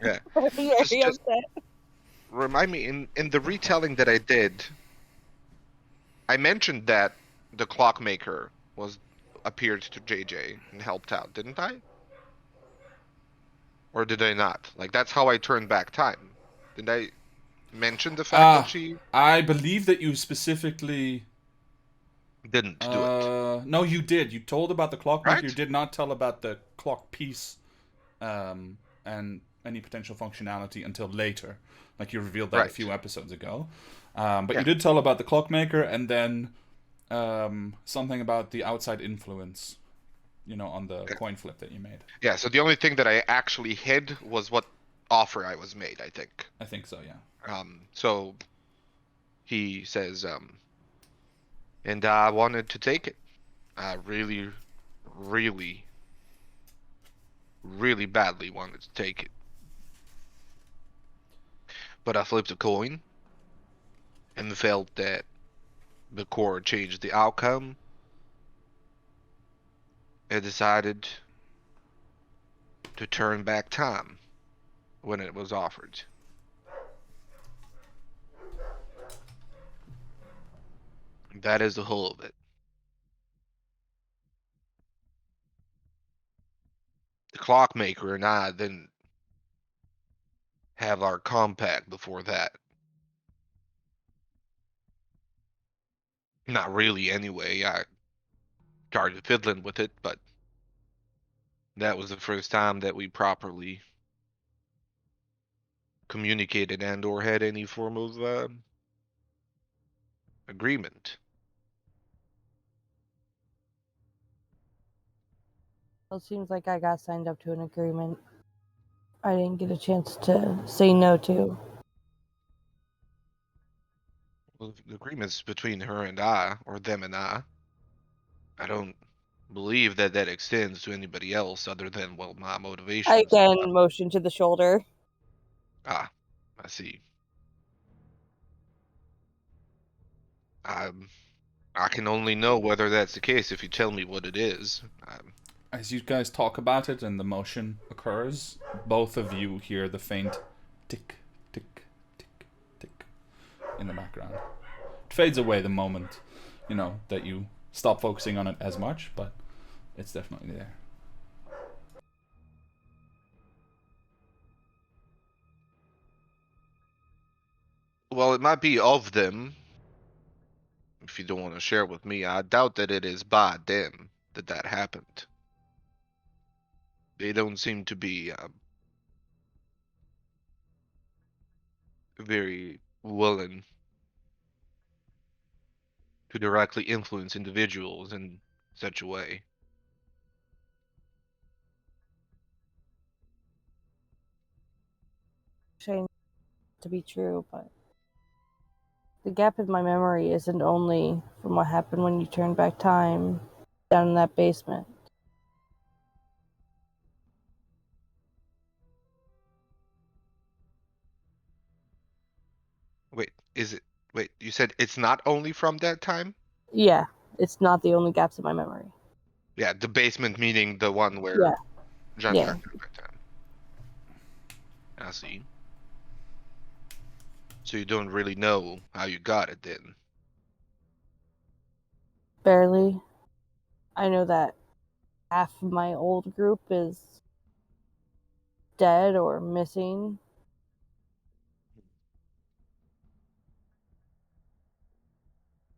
Yeah. Very Just upset. remind me, in the retelling that I did, I mentioned that the clockmaker was appeared to JJ and helped out, didn't I? Or did I not? Like, that's how I turned back time. Did I mention the fact that she I believe that you specifically. didn't do it? No, you did. You told about the clockmaker. You Right? did not tell about the clock piece, and any potential functionality until later. Like you revealed that a Right. few episodes ago. But you Yeah. did tell about the clockmaker, and then something about the outside influence. On the Yeah. coin flip that you made. Yeah, so the only thing that I actually hid was what offer I was made, I think. I think so. Yeah. So he says, and I wanted to take it. I really, really, really badly wanted to take it. But I flipped a coin and felt that the core changed the outcome. I decided to turn back time when it was offered. That is the whole of it. The clockmaker and I didn't have our compact before that. Not really, anyway. I started fiddling with it, but that was the first time that we properly communicated and/or had any form of agreement. Well, it seems like I got signed up to an agreement I didn't get a chance to say no to. Well, the agreement's between her and I, or them and I. I don't believe that that extends to anybody else other than, well, my I motivations. again motion to the shoulder. Ah, I see. I I can only know whether that's the case if you tell me what it is. As you guys talk about it and the motion occurs, both of you hear the faint tick, tick, tick, tick in the background. It fades away the moment, that you stop focusing on it as much, but it's definitely there. Well, it might be of them. If you don't want to share with me, I doubt that it is by them that that happened. They don't seem to be very willing to directly influence individuals in such a way. Shame to be true, but the gap in my memory isn't only from what happened when you turned back time down in that basement. Wait, is it? Wait, you said it's not only from that time? Yeah, it's not the only gaps in my memory. Yeah, the basement meaning the one where Yeah, Jean-Jacques yeah. turned back time. I see. So you don't really know how you got it then. Barely. I know that half of my old group is dead or missing.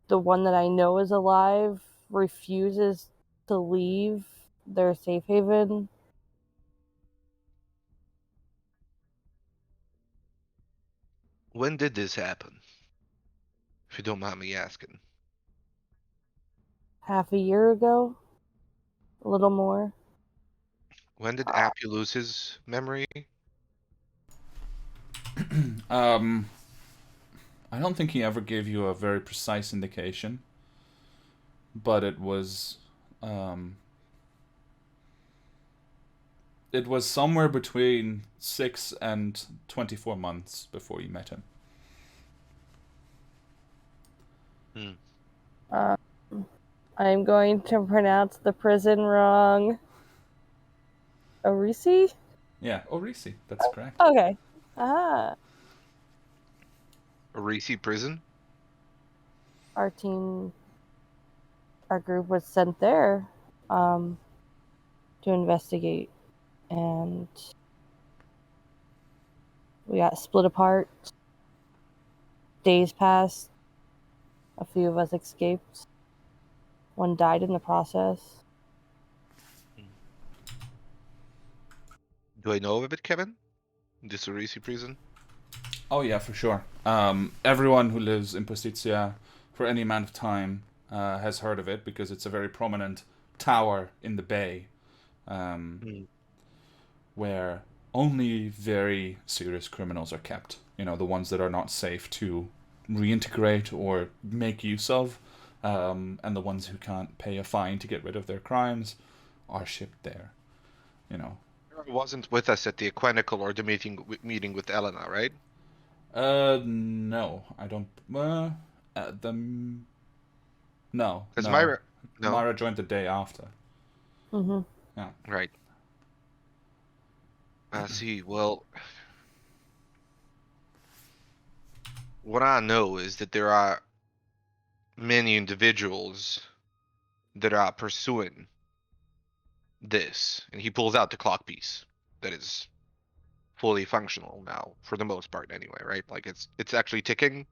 The one that I know is alive refuses to leave their safe haven. When did this happen? If you don't mind me asking. Half a year ago, a little more. When did Appy lose his memory? Um, I don't think he ever gave you a very precise indication, but it was somewhere between 6 and 24 months before you met him. Um, I'm going to pronounce the prison wrong. Orisi? Yeah, Orisi, that's correct. Okay. Ah. Arisi prison? Our group was sent there to investigate, and we got split apart. Days passed. A few of us escaped. One died in the process. Do I know of it, Kevin? This Orisi prison? Oh yeah, for sure. Everyone who lives in Postizia for any amount of time has heard of it because it's a very prominent tower in the bay, where only very serious criminals are kept. You know, the ones that are not safe to reintegrate or make use of, and the ones who can't pay a fine to get rid of their crimes are shipped there. You know. Wasn't with us at the Equinical or the meeting with Elena, right? No, I don't. The no, Because no. no, Myra joined the day after. Mm-hmm. Yeah. right. I see. Well, what I know is that there are many individuals that are pursuing this, and he pulls out the clock piece that is fully functional now, for the most part, anyway. Right? Like it's actually ticking.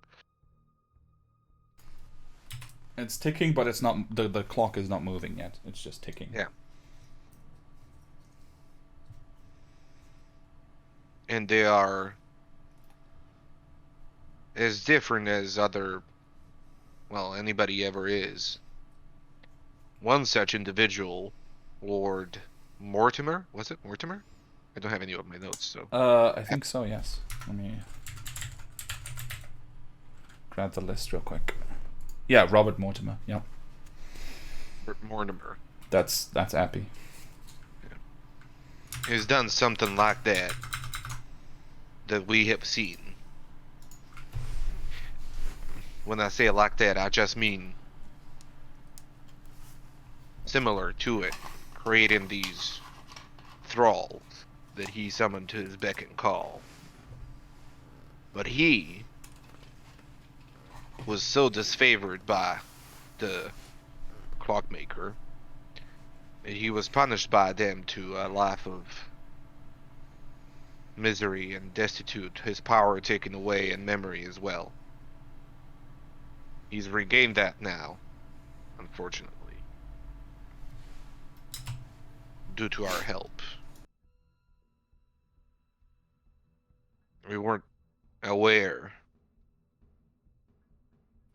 It's ticking, but it's not. The clock is not moving yet. It's just ticking. Yeah. And they are as different as anybody ever is. One such individual, Lord Mortimer, was it Mortimer? I don't have any of my notes, so. I think so. Yes. Let me grab the list real quick. Yeah, Robert Mortimer. Yep. Mortimer That's Appy. has done something like that we have seen. When I say it like that, I just mean similar to it, creating these thralls that he summoned to his beck and call. But he was so disfavored by the clockmaker that he was punished by them to a life of misery and destitute, his power taken away and memory as well. He's regained that now, unfortunately, due to our help. We weren't aware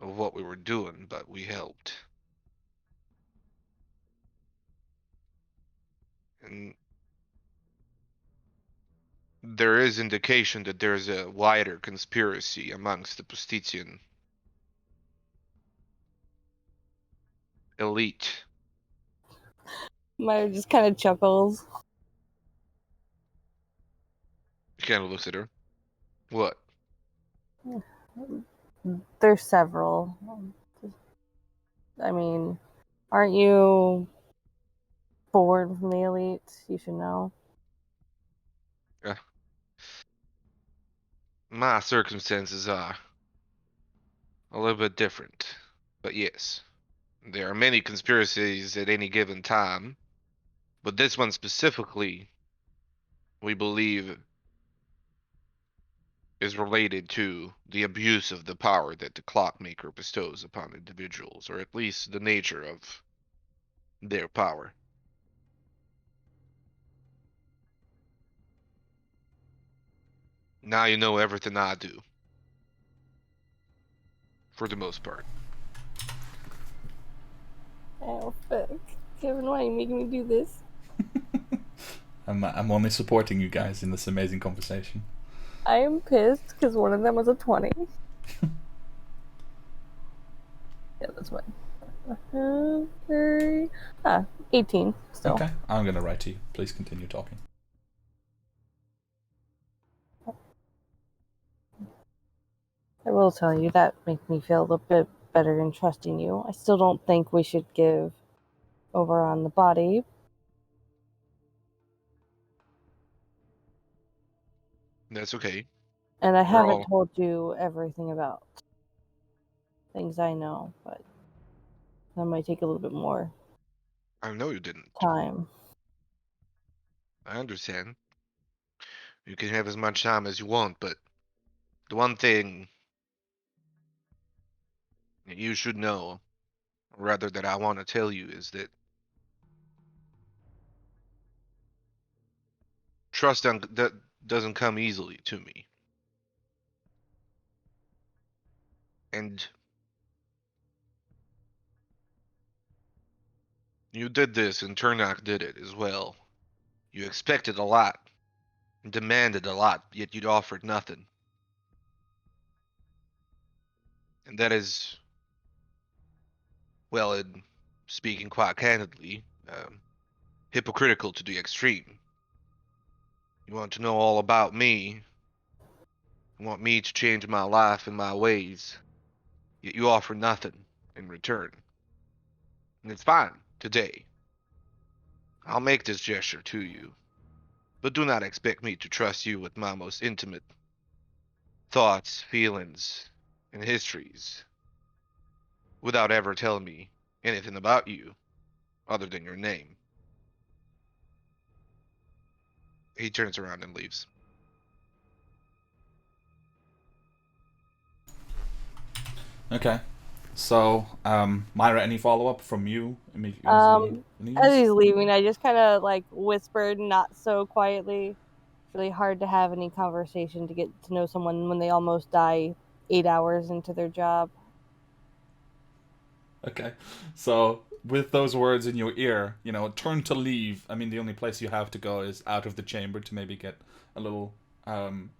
of what we were doing, but we helped. And there is indication that there's a wider conspiracy amongst the Postitian elite. Myra just kind of chuckles. He kind of looks at her. What? There's several. I mean, aren't you born from the elite? You should know. My circumstances are a little bit different. But yes, there are many conspiracies at any given time. But this one specifically, we believe, is related to the abuse of the power that the clockmaker bestows upon individuals, or at least the nature of their power. Now you know everything I do. For the most part. Oh, fuck. Kevin, why are you making me do this? I'm only supporting you guys in this amazing conversation. I am pissed because one of them was a 20. Yeah, that's fine. 18 still. Okay, I'm gonna write to you. Please continue talking. I will tell you, that makes me feel a little bit better in trusting you. I still don't think we should give over on the body. That's okay. And I We're haven't all- told you everything about things I know, but that might take a little bit more. I know you didn't. time. I understand. You can have as much time as you want, but the one thing that you should know, or rather that I want to tell you, is that that doesn't come easily to me. And you did this, and Turnock did it as well. You expected a lot, and demanded a lot, yet you'd offered nothing. And that is, well, in speaking quite candidly, hypocritical to the extreme. You want to know all about me. You want me to change my life and my ways. Yet you offer nothing in return. And it's fine, today. I'll make this gesture to you. But do not expect me to trust you with my most intimate thoughts, feelings, and histories without ever telling me anything about you other than your name. He turns around and leaves. Okay. So, Myra, any follow-up from you immediately As he's leaving, I just kind of like whispered, not so quietly. It's really hard to have any conversation to get to know someone when they almost die 8 hours into their job. Okay. So, with those words in your ear, turn to leave. I mean, the only place you have to go is out of the chamber to maybe get a little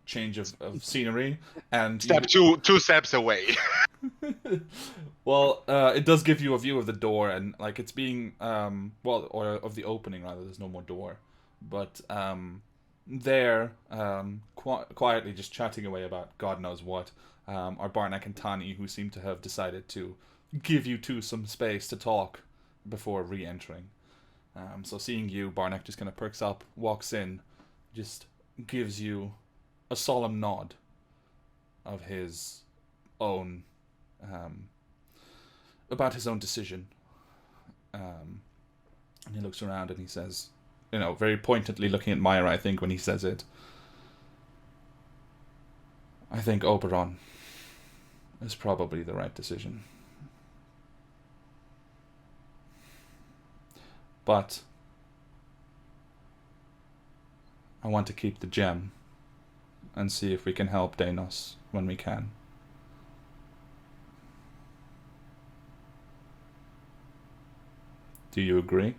change of scenery. And two steps away. Well, it does give you a view of the door, and like it's being or of the opening rather. There's no more door, but there, quietly just chatting away about God knows what, are Barnack and Tani, who seem to have decided to give you two some space to talk before re-entering. So seeing you, Barnack just kind of perks up, walks in, just gives you a solemn nod of his own. About his own decision. And he looks around and he says, very pointedly looking at Myra, I think, when he says it, I think Oberon is probably the right decision. But I want to keep the gem and see if we can help Danos when we can. Do you agree?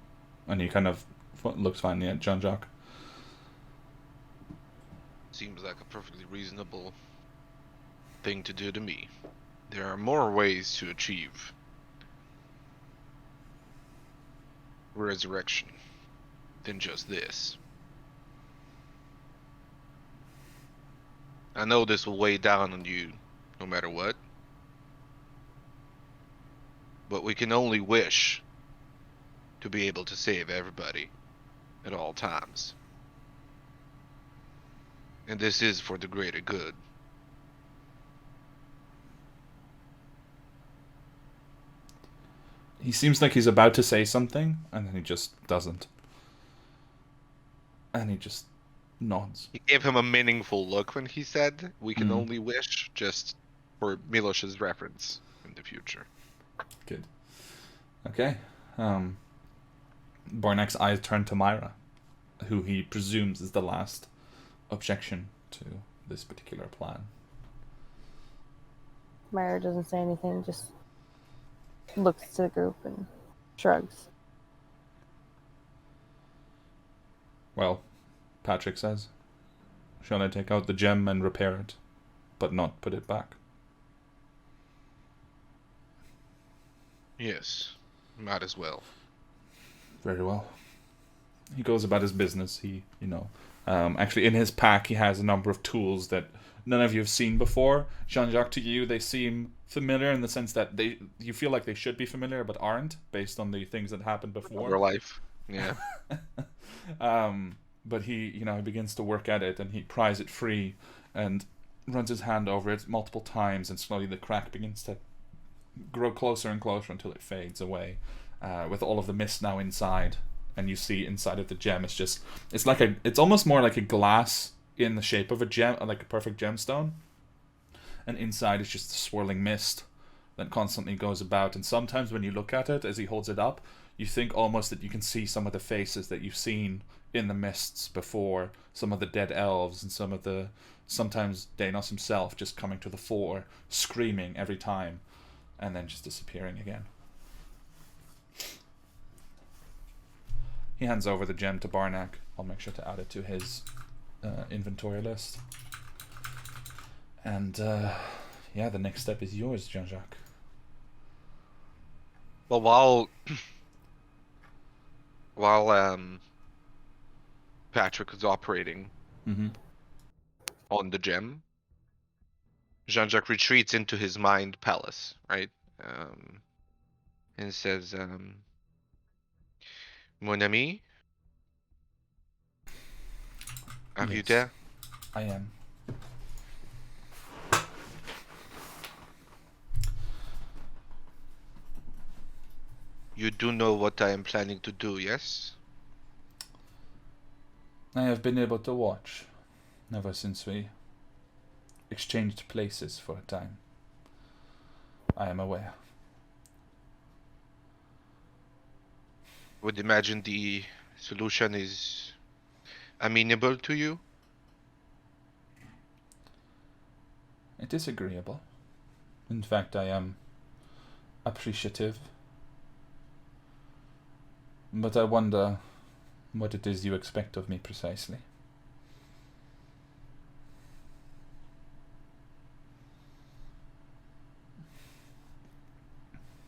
And he kind of looks finally at Jean-Jacques. Seems like a perfectly reasonable thing to do to me. There are more ways to achieve resurrection than just this. I know this will weigh down on you no matter what, but we can only wish to be able to save everybody at all times. And this is for the greater good. He seems like he's about to say something, and then he just doesn't. And he just nods. He gave him a meaningful look when he said, we can only wish, just for Milosh's reference in the future. Good. Okay. Barnack's eyes turn to Myra, who he presumes is the last objection to this particular plan. Myra doesn't say anything, just looks to the group and shrugs. Well, Patrick says, shall I take out the gem and repair it, but not put it back? Yes, might as well. Very well. He goes about his business. Actually in his pack he has a number of tools that none of you have seen before. Jean-Jacques, to you, they seem familiar in the sense that you feel like they should be familiar but aren't, based on the things that happened before. Real life, yeah. But he begins to work at it, and he pries it free and runs his hand over it multiple times, and slowly the crack begins to grow closer and closer until it fades away. with all of the mist now inside, and you see inside of the gem, it's almost more like a glass in the shape of a gem, like a perfect gemstone, and inside is just a swirling mist that constantly goes about. And sometimes when you look at it as he holds it up, you think almost that you can see some of the faces that you've seen in the mists before, some of the dead elves and sometimes Danos himself just coming to the fore, screaming every time, and then just disappearing again. He hands over the gem to Barnack. I'll make sure to add it to his inventory list. And yeah, the next step is yours, Jean-Jacques. Well, while Patrick was operating on the gem, Jean-Jacques retreats into his mind palace, right? And says, Mon ami, are you Yes, there? I am. You do know what I am planning to do, yes? I have been able to watch ever since we exchanged places for a time. I am aware. Would imagine the solution is amenable to you? It is agreeable. In fact, I am appreciative. But I wonder what it is you expect of me precisely.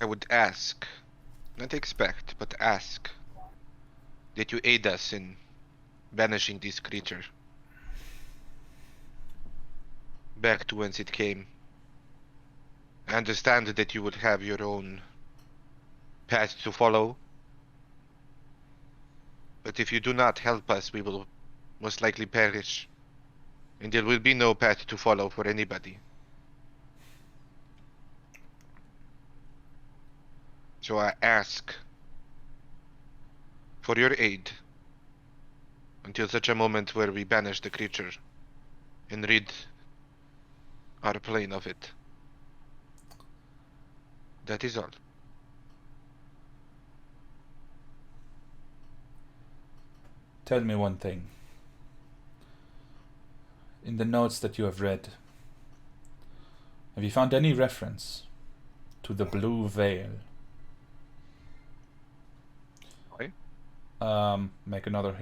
I would ask, not expect, but ask, that you aid us in banishing this creature back to whence it came. I understand that you would have your own path to follow, but if you do not help us, we will most likely perish, and there will be no path to follow for anybody. So I ask for your aid until such a moment where we banish the creature and rid our plane of it. That is all. Tell me one thing. In the notes that you have read, have you found any reference to the blue veil? Make another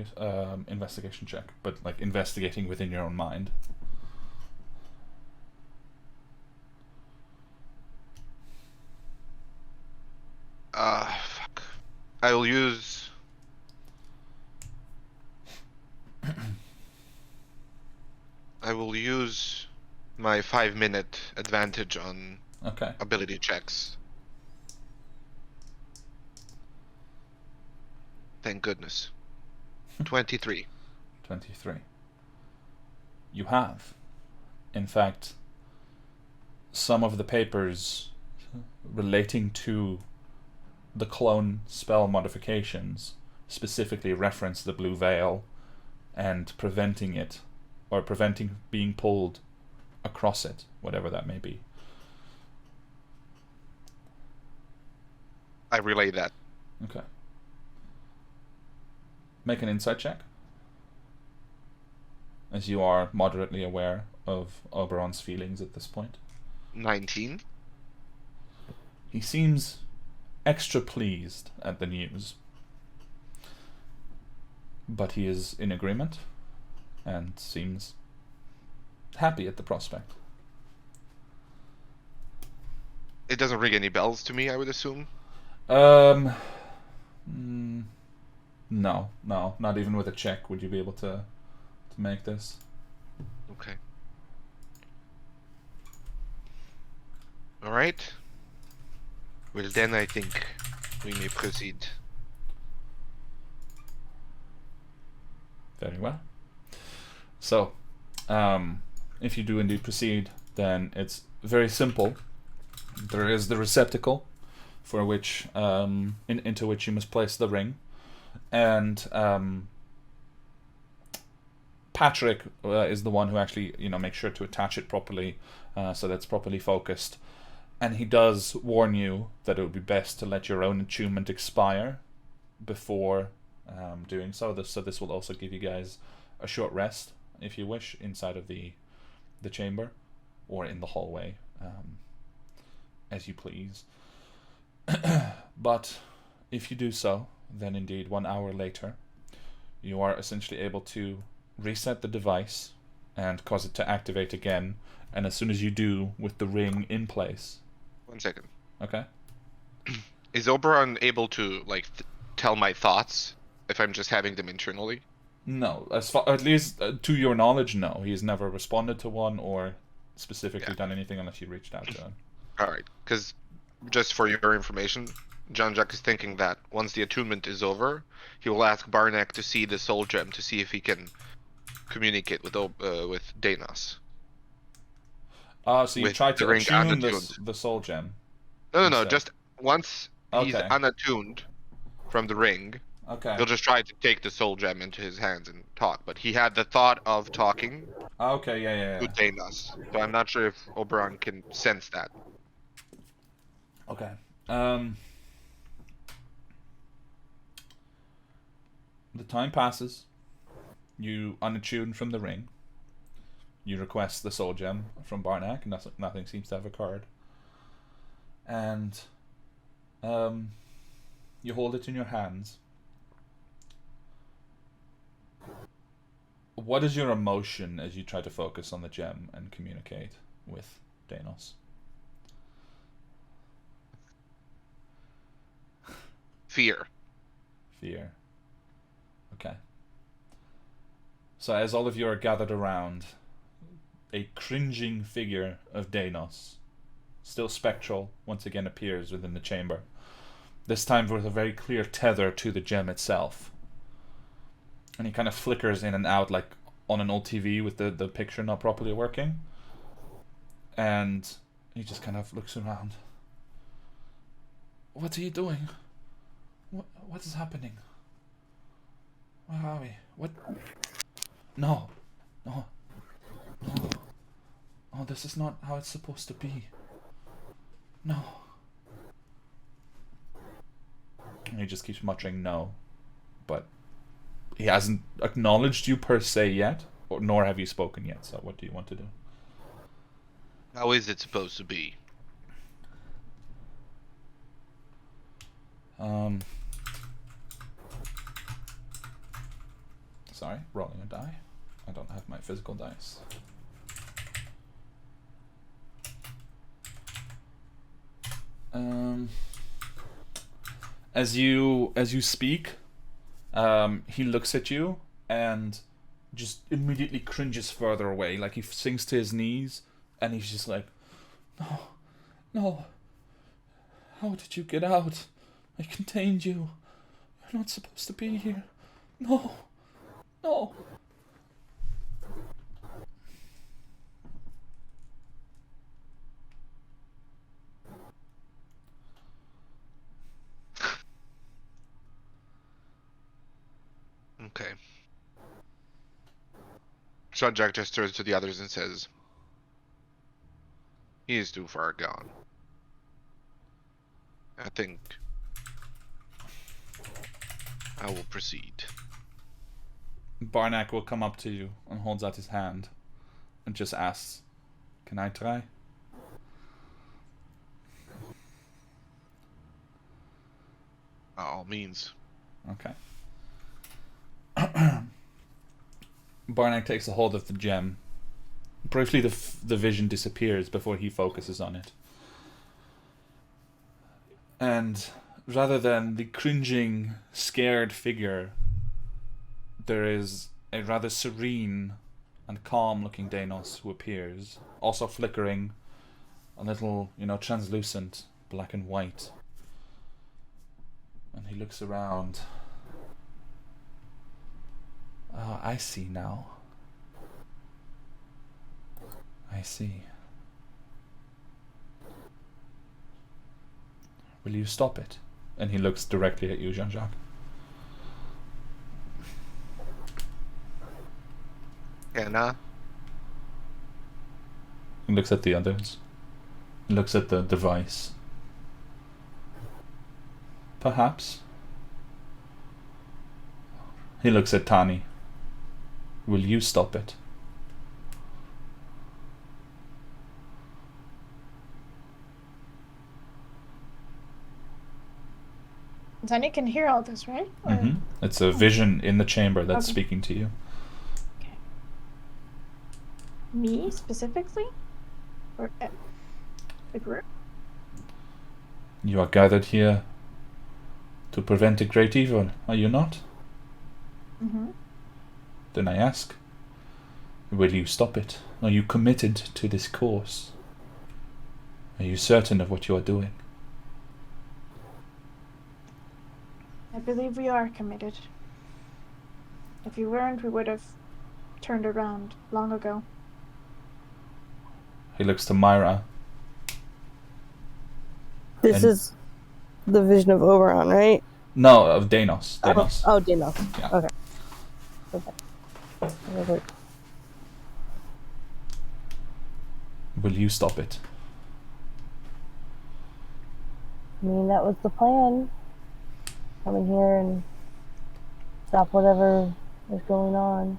investigation check, but like investigating within your own mind. Fuck. I will use my 5-minute advantage on Okay. ability checks. Thank goodness. 23. 23. You have. In fact, some of the papers relating to the clone spell modifications specifically reference the blue veil and preventing it, or preventing being pulled across it, whatever that may be. I relay that. Okay. Make an insight check, as you are moderately aware of Oberon's feelings at this point. 19. He seems extra pleased at the news, but he is in agreement and seems happy at the prospect. It doesn't ring any bells to me, I would assume. No, not even with a check would you be able to make this. Okay. Alright. Well then I think we may proceed. Very well. So, if you do indeed proceed, then it's very simple. There is the receptacle for which into which you must place the ring, and Patrick is the one who actually makes sure to attach it properly, so that's properly focused. And he does warn you that it would be best to let your own attunement expire before doing so. This will also give you guys a short rest, if you wish, inside of the chamber or in the hallway, as you please. But if you do so, then indeed 1 hour later, you are essentially able to reset the device and cause it to activate again. And as soon as you do, with the ring in place. 1 second. Okay. Is Oberon able to tell my thoughts if I'm just having them internally? No, as far at least to your knowledge, no. He's never responded to one or specifically done anything unless you reached out to him. All right, because just for your information, John Jack is thinking that once the attunement is over, he will ask Barnack to see the soul gem to see if he can communicate with Danos. So you tried to attune the soul gem? No. Just once he's unattuned from the ring, he'll just try to take the soul gem into his hands and talk. But he had the thought of talking. Okay, yeah. To Danos. So I'm not sure if Oberon can sense that. Okay. The time passes. You unattune from the ring. You request the soul gem from Barnack. Nothing seems to have occurred. And you hold it in your hands. What is your emotion as you try to focus on the gem and communicate with Danos? Fear. Okay. So as all of you are gathered around, a cringing figure of Danos, still spectral, once again appears within the chamber. This time with a very clear tether to the gem itself. And he kind of flickers in and out like on an old TV with the picture not properly working. And he just kind of looks around. What are you doing? What is happening? Where are we? What? No. Oh, this is not how it's supposed to be. No. And he just keeps muttering no. But he hasn't acknowledged you per se yet, nor have you spoken yet, so what do you want to do? How is it supposed to be? Sorry, rolling a die. I don't have my physical dice. As you speak, he looks at you and just immediately cringes further away. Like he sinks to his knees and he's just like, No. How did you get out? I contained you. You're not supposed to be here. No. Okay. John Jack just turns to the others and says, "He is too far gone. I think I will proceed." Barnack will come up to you and holds out his hand and just asks, "Can I try?" By all means. Okay. Barnack takes a hold of the gem. Briefly, the vision disappears before he focuses on it. And rather than the cringing, scared figure, there is a rather serene and calm-looking Danos who appears, also flickering, a little, translucent, black and white. And he looks around. Oh, I see now. I see. Will you stop it? And he looks directly at you, Jean-Jacques. Anna? He looks at the others. He looks at the device. Perhaps. He looks at Tani. Will you stop it? Tani can hear all this, right? It's a vision in the chamber that's Okay. speaking to you. Me specifically? Or the group? You are gathered here to prevent a great evil, are you not? Mm-hmm. Then I ask, will you stop it? Are you committed to this course? Are you certain of what you are doing? I believe we are committed. If you weren't, we would have turned around long ago. He looks to Myra. This And- is the vision of Oberon, right? No, of Danos. Danos. Oh, Danos. Yeah. Okay. Okay. Will you stop it? I mean, that was the plan. Come in here and stop whatever is going on.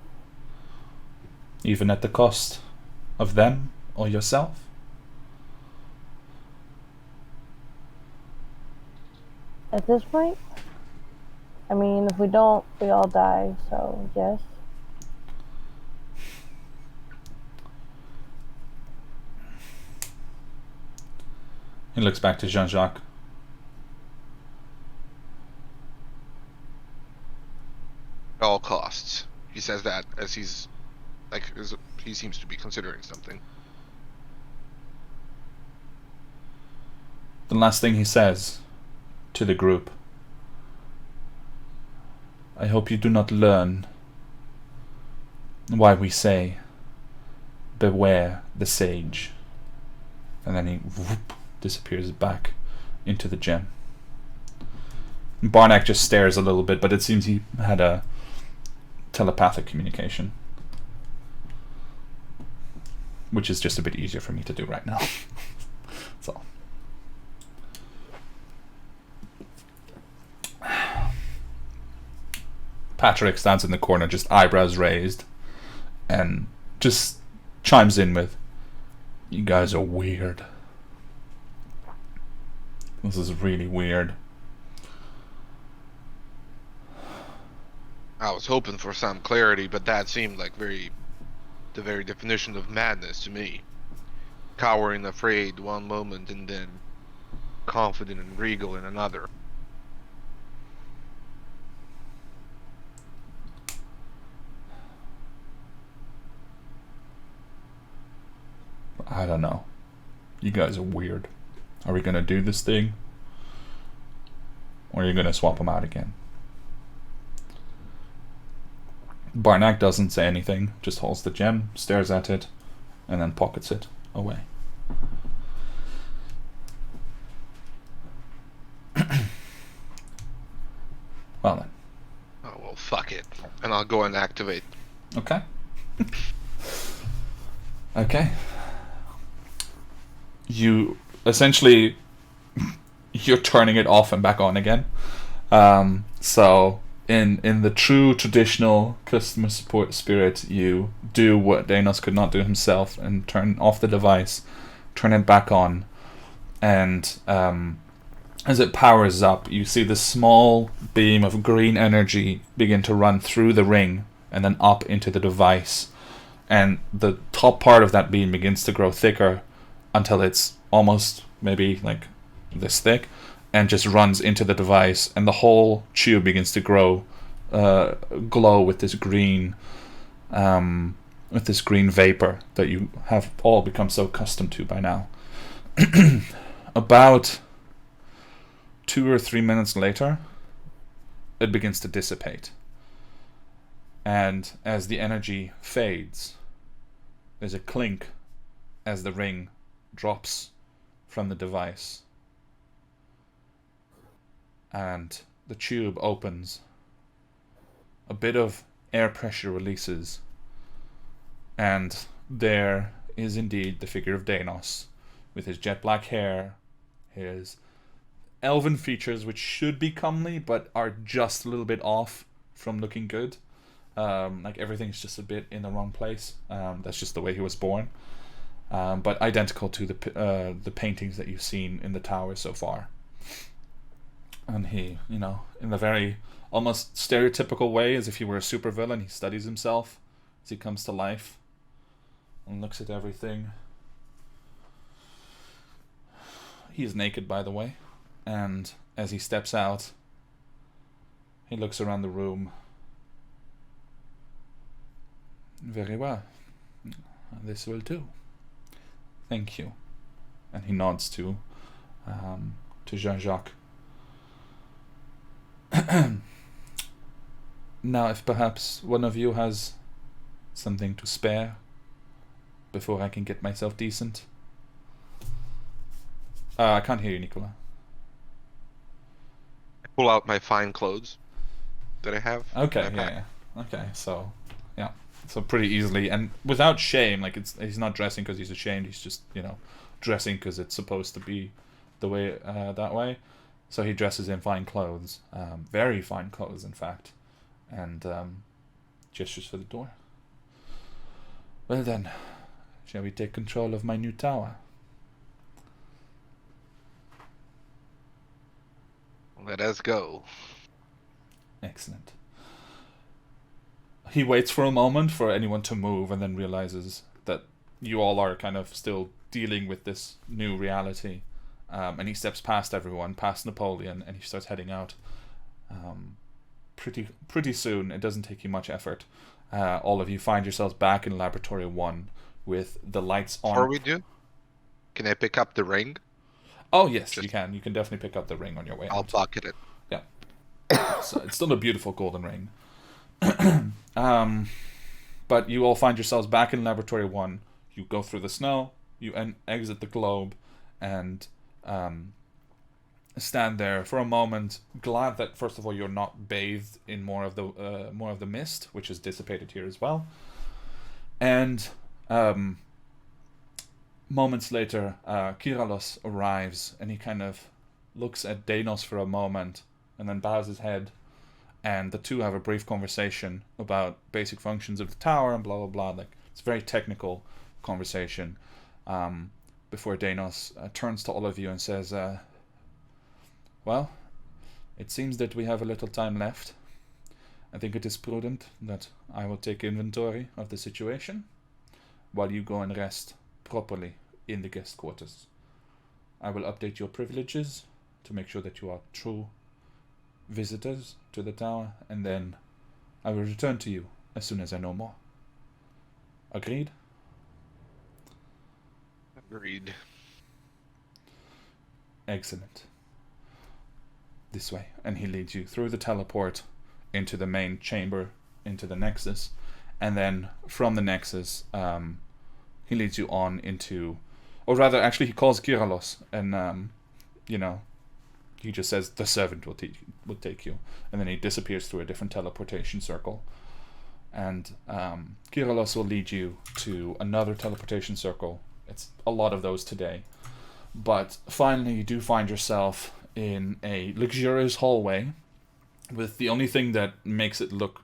Even at the cost of them or yourself? At this point, I mean, if we don't, we all die, so yes. He looks back to Jean-Jacques. At all costs. He says that as he's like he seems to be considering something. The last thing he says to the group. I hope you do not learn why we say, beware the sage. And then he whoop, disappears back into the gem. Barnack just stares a little bit, but it seems he had a telepathic communication. Which is just a bit easier for me to do right now. So. Patrick stands in the corner, just eyebrows raised, and just chimes in with, you guys are weird. This is really weird. I was hoping for some clarity, but that seemed like the very definition of madness to me. Cowering afraid one moment and then confident and regal in another. I don't know. You guys are weird. Are we gonna do this thing? Or are you gonna swap them out again? Barnack doesn't say anything, just holds the gem, stares at it, and then pockets it away. Well then. Oh well, fuck it. And I'll go and activate. Okay. Okay. You essentially you're turning it off and back on again. So in the true traditional customer support spirit, you do what Danos could not do himself and turn off the device, turn it back on, and as it powers up, you see this small beam of green energy begin to run through the ring and then up into the device. And the top part of that beam begins to grow thicker until it's almost maybe like this thick, and just runs into the device, and the whole tube begins to glow with this green vapor that you have all become so accustomed to by now. About 2 or 3 minutes later, it begins to dissipate. And as the energy fades, there's a clink as the ring drops from the device. and the tube opens. A bit of air pressure releases, and there is indeed the figure of Danos, with his jet black hair, his elven features, which should be comely, but are just a little bit off from looking good. Like everything's just a bit in the wrong place. That's just the way he was born. But identical to the paintings that you've seen in the tower so far. And he, in a very almost stereotypical way, as if he were a supervillain, he studies himself as he comes to life and looks at everything. He is naked, by the way, and as he steps out, he looks around the room. Very well. This will do. Thank you. And he nods to Jean-Jacques. Now, if perhaps one of you has something to spare before I can get myself decent. I can't hear you, Nicola. I pull out my fine clothes that I have. Okay, yeah. Okay, so pretty easily and without shame. Like he's not dressing because he's ashamed. He's just dressing because it's supposed to be the way that way. So he dresses in fine clothes, very fine clothes, in fact, and gestures for the door. Well then, shall we take control of my new tower? Let us go. Excellent. He waits for a moment for anyone to move and then realizes that you all are kind of still dealing with this new reality. And he steps past everyone, past Napoleon, and he starts heading out. Pretty soon, it doesn't take you much effort. All of you find yourselves back in Laboratory 1 with the lights on. Before we do, can I pick up the ring? Oh, yes, you can. You can definitely pick up the ring on your way I'll out. pocket it. Yeah. So it's still a beautiful golden ring. But you all find yourselves back in Laboratory 1. You go through the snow, you exit the globe, and stand there for a moment, glad that first of all you're not bathed in more of the mist, which is dissipated here as well. And moments later, Kyralos arrives, and he kind of looks at Danos for a moment, and then bows his head, and the two have a brief conversation about basic functions of the tower and blah blah blah. Like it's a very technical conversation. Before Danos turns to all of you and says, well, it seems that we have a little time left. I think it is prudent that I will take inventory of the situation while you go and rest properly in the guest quarters. I will update your privileges to make sure that you are true visitors to the tower, and then I will return to you as soon as I know more. Agreed? Agreed. Excellent. This way. And he leads you through the teleport into the main chamber, into the Nexus, and then from the Nexus, he leads you on into, or rather, actually, he calls Kyralos, and he just says the servant will take you, and then he disappears through a different teleportation circle, and Kyralos will lead you to another teleportation circle. It's a lot of those today, but finally you do find yourself in a luxurious hallway, with the only thing that makes it look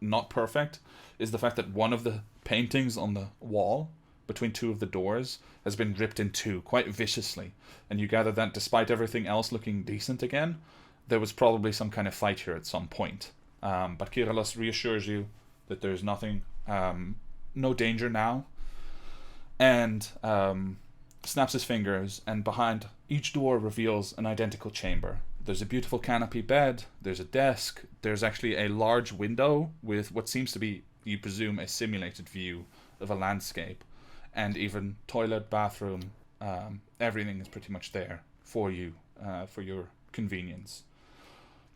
not perfect is the fact that one of the paintings on the wall between two of the doors has been ripped in two quite viciously, and you gather that despite everything else looking decent again, there was probably some kind of fight here at some point. But Kyralos reassures you that there's nothing, no danger now, and snaps his fingers, and behind each door reveals an identical chamber. There's a beautiful canopy bed, there's a desk, there's actually a large window with what seems to be, you presume, a simulated view of a landscape, and even toilet, bathroom, everything is pretty much there for you, for your convenience.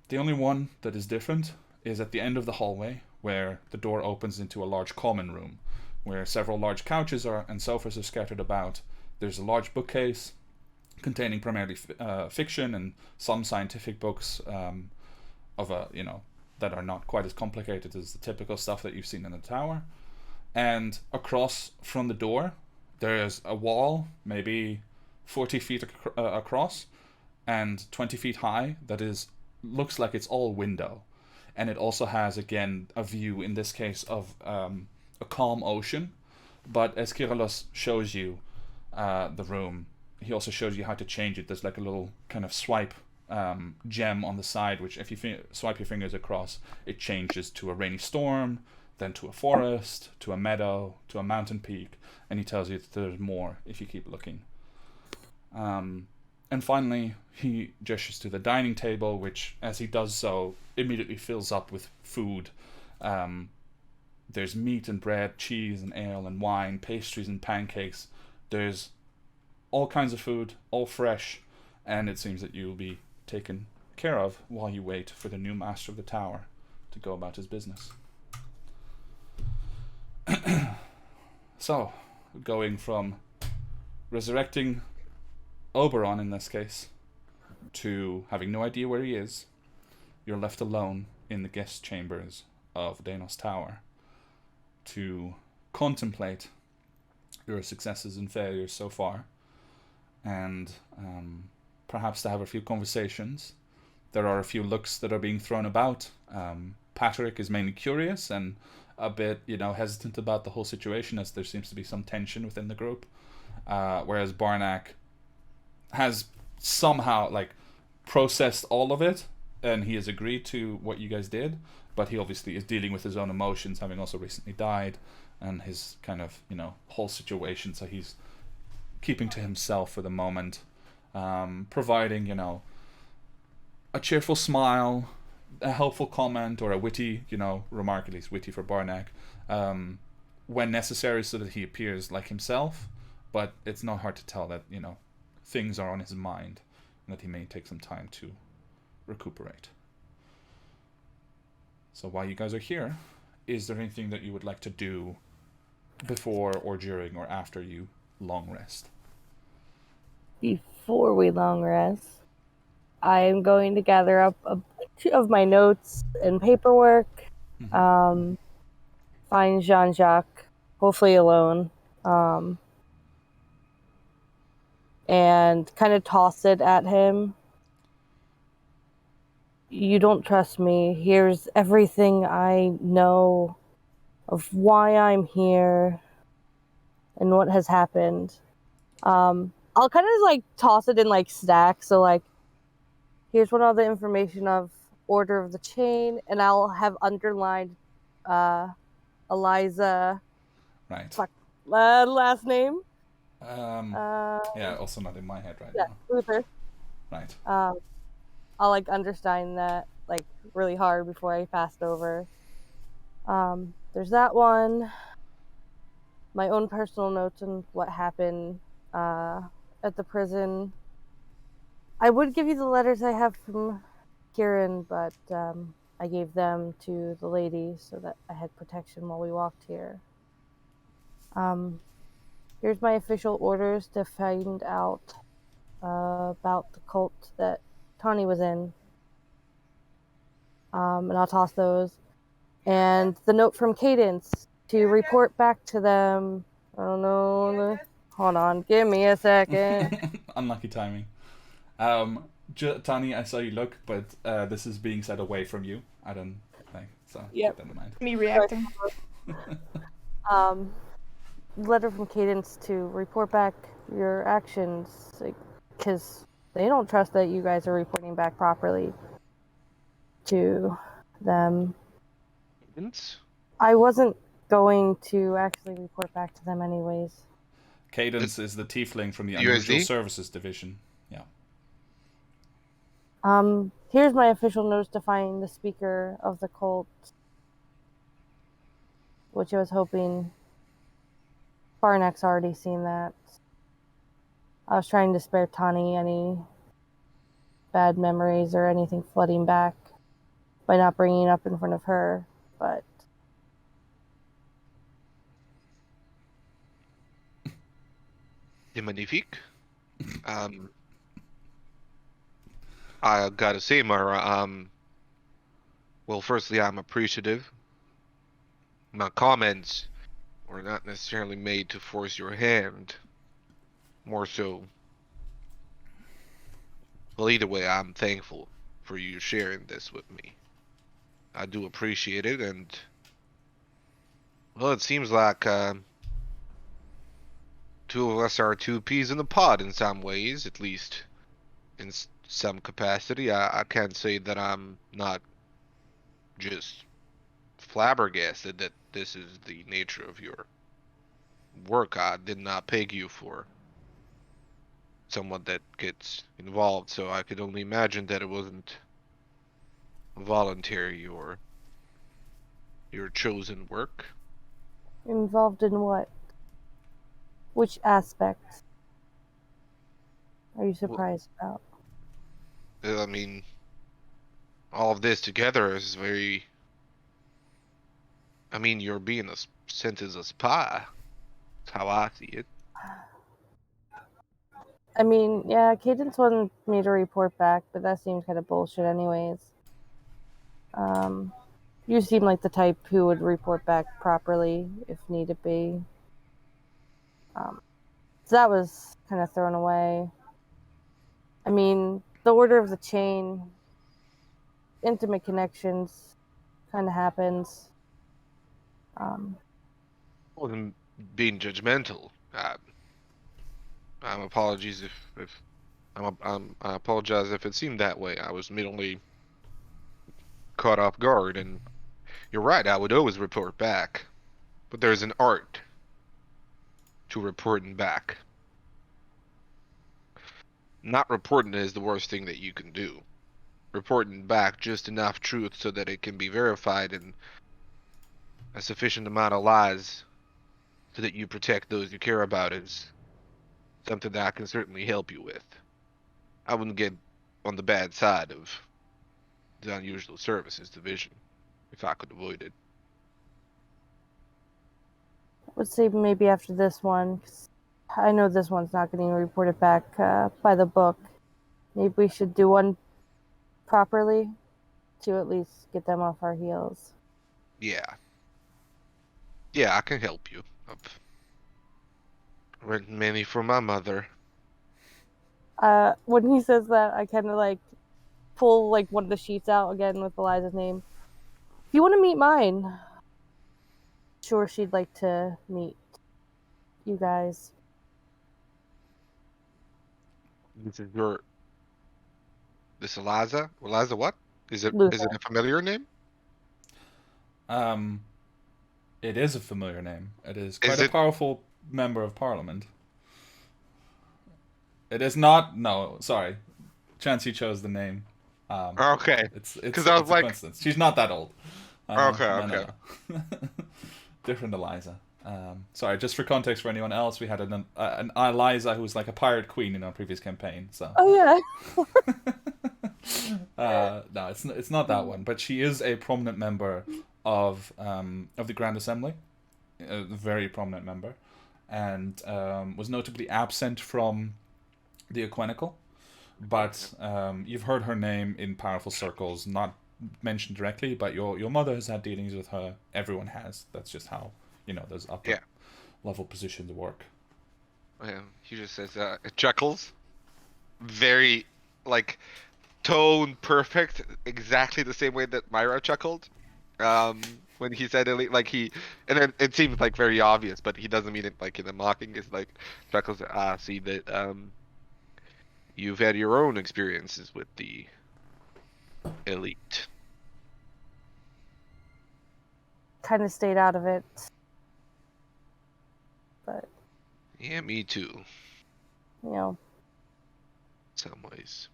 The only one that is different is at the end of the hallway, where the door opens into a large common room, where several large couches and sofas are scattered about. There's a large bookcase, containing primarily fiction and some scientific books of a that are not quite as complicated as the typical stuff that you've seen in the tower. And across from the door, there's a wall, maybe 40 feet across and 20 feet high, that looks like it's all window. And it also has, again, a view, in this case, of a calm ocean. But as Kyrillos shows you the room, he also shows you how to change it. There's like a little kind of swipe gem on the side, which if you swipe your fingers across, it changes to a rainy storm, then to a forest, to a meadow, to a mountain peak, and he tells you that there's more if you keep looking. And finally, he gestures to the dining table, which, as he does so, immediately fills up with food. There's meat and bread, cheese and ale and wine, pastries and pancakes. There's all kinds of food, all fresh, and it seems that you'll be taken care of while you wait for the new master of the tower to go about his business. So, going from resurrecting Oberon, in this case, to having no idea where he is, you're left alone in the guest chambers of Danos Tower to contemplate your successes and failures so far, and perhaps to have a few conversations. There are a few looks that are being thrown about. Patrick is mainly curious and a bit, hesitant about the whole situation, as there seems to be some tension within the group. Whereas Barnack has somehow processed all of it, and he has agreed to what you guys did, but he obviously is dealing with his own emotions, having also recently died, and his kind of whole situation. So he's keeping to himself for the moment, providing a cheerful smile, a helpful comment, or a witty remark, at least witty for Barnack, when necessary, so that he appears like himself. But it's not hard to tell that things are on his mind, and that he may take some time to recuperate. So while you guys are here, is there anything that you would like to do before or during or after you long rest? Before we long rest, I am going to gather up a bunch of my notes and paperwork, find Jean-Jacques, hopefully alone, and kind of toss it at him. You don't trust me. Here's everything I know of why I'm here and what has happened. I'll kind of toss it in stacks. So here's what all the information of Order of the Chain, and I'll have underlined Eliza. Right. Last name. Yeah, also not in my head right now. Luther. Right. I'll understand that really hard before I pass it over. There's that one. My own personal notes on what happened at the prison. I would give you the letters I have from Kieran, but I gave them to the lady so that I had protection while we walked here. Here's my official orders to find out about the cult that Tawny was in. And I'll toss those. And the note from Cadence to report back to them. I don't know. Hold on, give me a second. Unlucky timing. Tani, I saw you look, but this is being said away from you. I don't think so. Yep. Keep that in mind. Me reacting. Letter from Cadence to report back your actions, because they don't trust that you guys are reporting back properly to them. Cadence? I wasn't going to actually report back to them anyways. Cadence is the tiefling from the Unusual USD? Services Division. Yeah. Here's my official notice to find the speaker of the cult, which I was hoping Barnack's already seen that. I was trying to spare Tani any bad memories or anything flooding back by not bringing it up in front of her, but Magnifique. I gotta say, Myra, well, firstly, I'm appreciative. My comments were not necessarily made to force your hand. More so, well, either way, I'm thankful for you sharing this with me. I do appreciate it, and well, it seems like two of us are two peas in the pod in some ways, at least in some capacity. I can't say that I'm not just flabbergasted that this is the nature of your work. I did not peg you for someone that gets involved, so I could only imagine that it wasn't voluntary or your chosen work. Involved in what? Which aspect are you Well, surprised about? I mean, all of this together is very. I mean, you're being sent as a spy. That's how I see it. I mean, yeah, Cadence wanted me to report back, but that seems kind of bullshit, anyways. Um, you seem like the type who would report back properly if need be. So that was kind of thrown away. I mean, the order of the chain, intimate connections, kind of happens. Well, then being judgmental. I'm apologies if I apologize if it seemed that way. I was merely caught off guard, and you're right. I would always report back, but there's an art to reporting back. Not reporting is the worst thing that you can do. Reporting back just enough truth so that it can be verified and a sufficient amount of lies so that you protect those you care about is something that I can certainly help you with. I wouldn't get on the bad side of the unusual services division if I could avoid it. I would say maybe after this one, 'cause I know this one's not getting reported back by the book. Maybe we should do one properly to at least get them off our heels. Yeah. Yeah, I can help you. I've written many for my mother. When he says that, I kind of like pull like one of the sheets out again with Eliza's name. If you want to meet mine, sure she'd like to meet you guys. This is your this Eliza? Eliza what? Is it Luther. a familiar name? Um, it is a familiar name. It is quite Is a it powerful member of parliament. It is not. No, sorry. Chancey chose the name. Um, okay? Because I was it's a like, coincidence. She's not that old. okay, No, okay. no. Different Eliza. Sorry, just for context for anyone else, we had an Eliza who was like a pirate queen in our previous campaign. So Oh yeah. no, it's not that one. But she is a prominent member of the Grand Assembly, a very prominent member, and was notably absent from the Equinical. But you've heard her name in powerful circles, not mentioned directly, but your mother has had dealings with her. Everyone has. That's just how those upper Yeah. level positions work. Yeah, he just says it chuckles. Very like tone perfect, exactly the same way that Myra chuckled. When he said it, like and then it seems like very obvious, but he doesn't mean it like in a mocking. It's like chuckles. Ah, see that you've had your own experiences with the elite. Kind of stayed out of it, but Yeah, me too. you know, Some ways.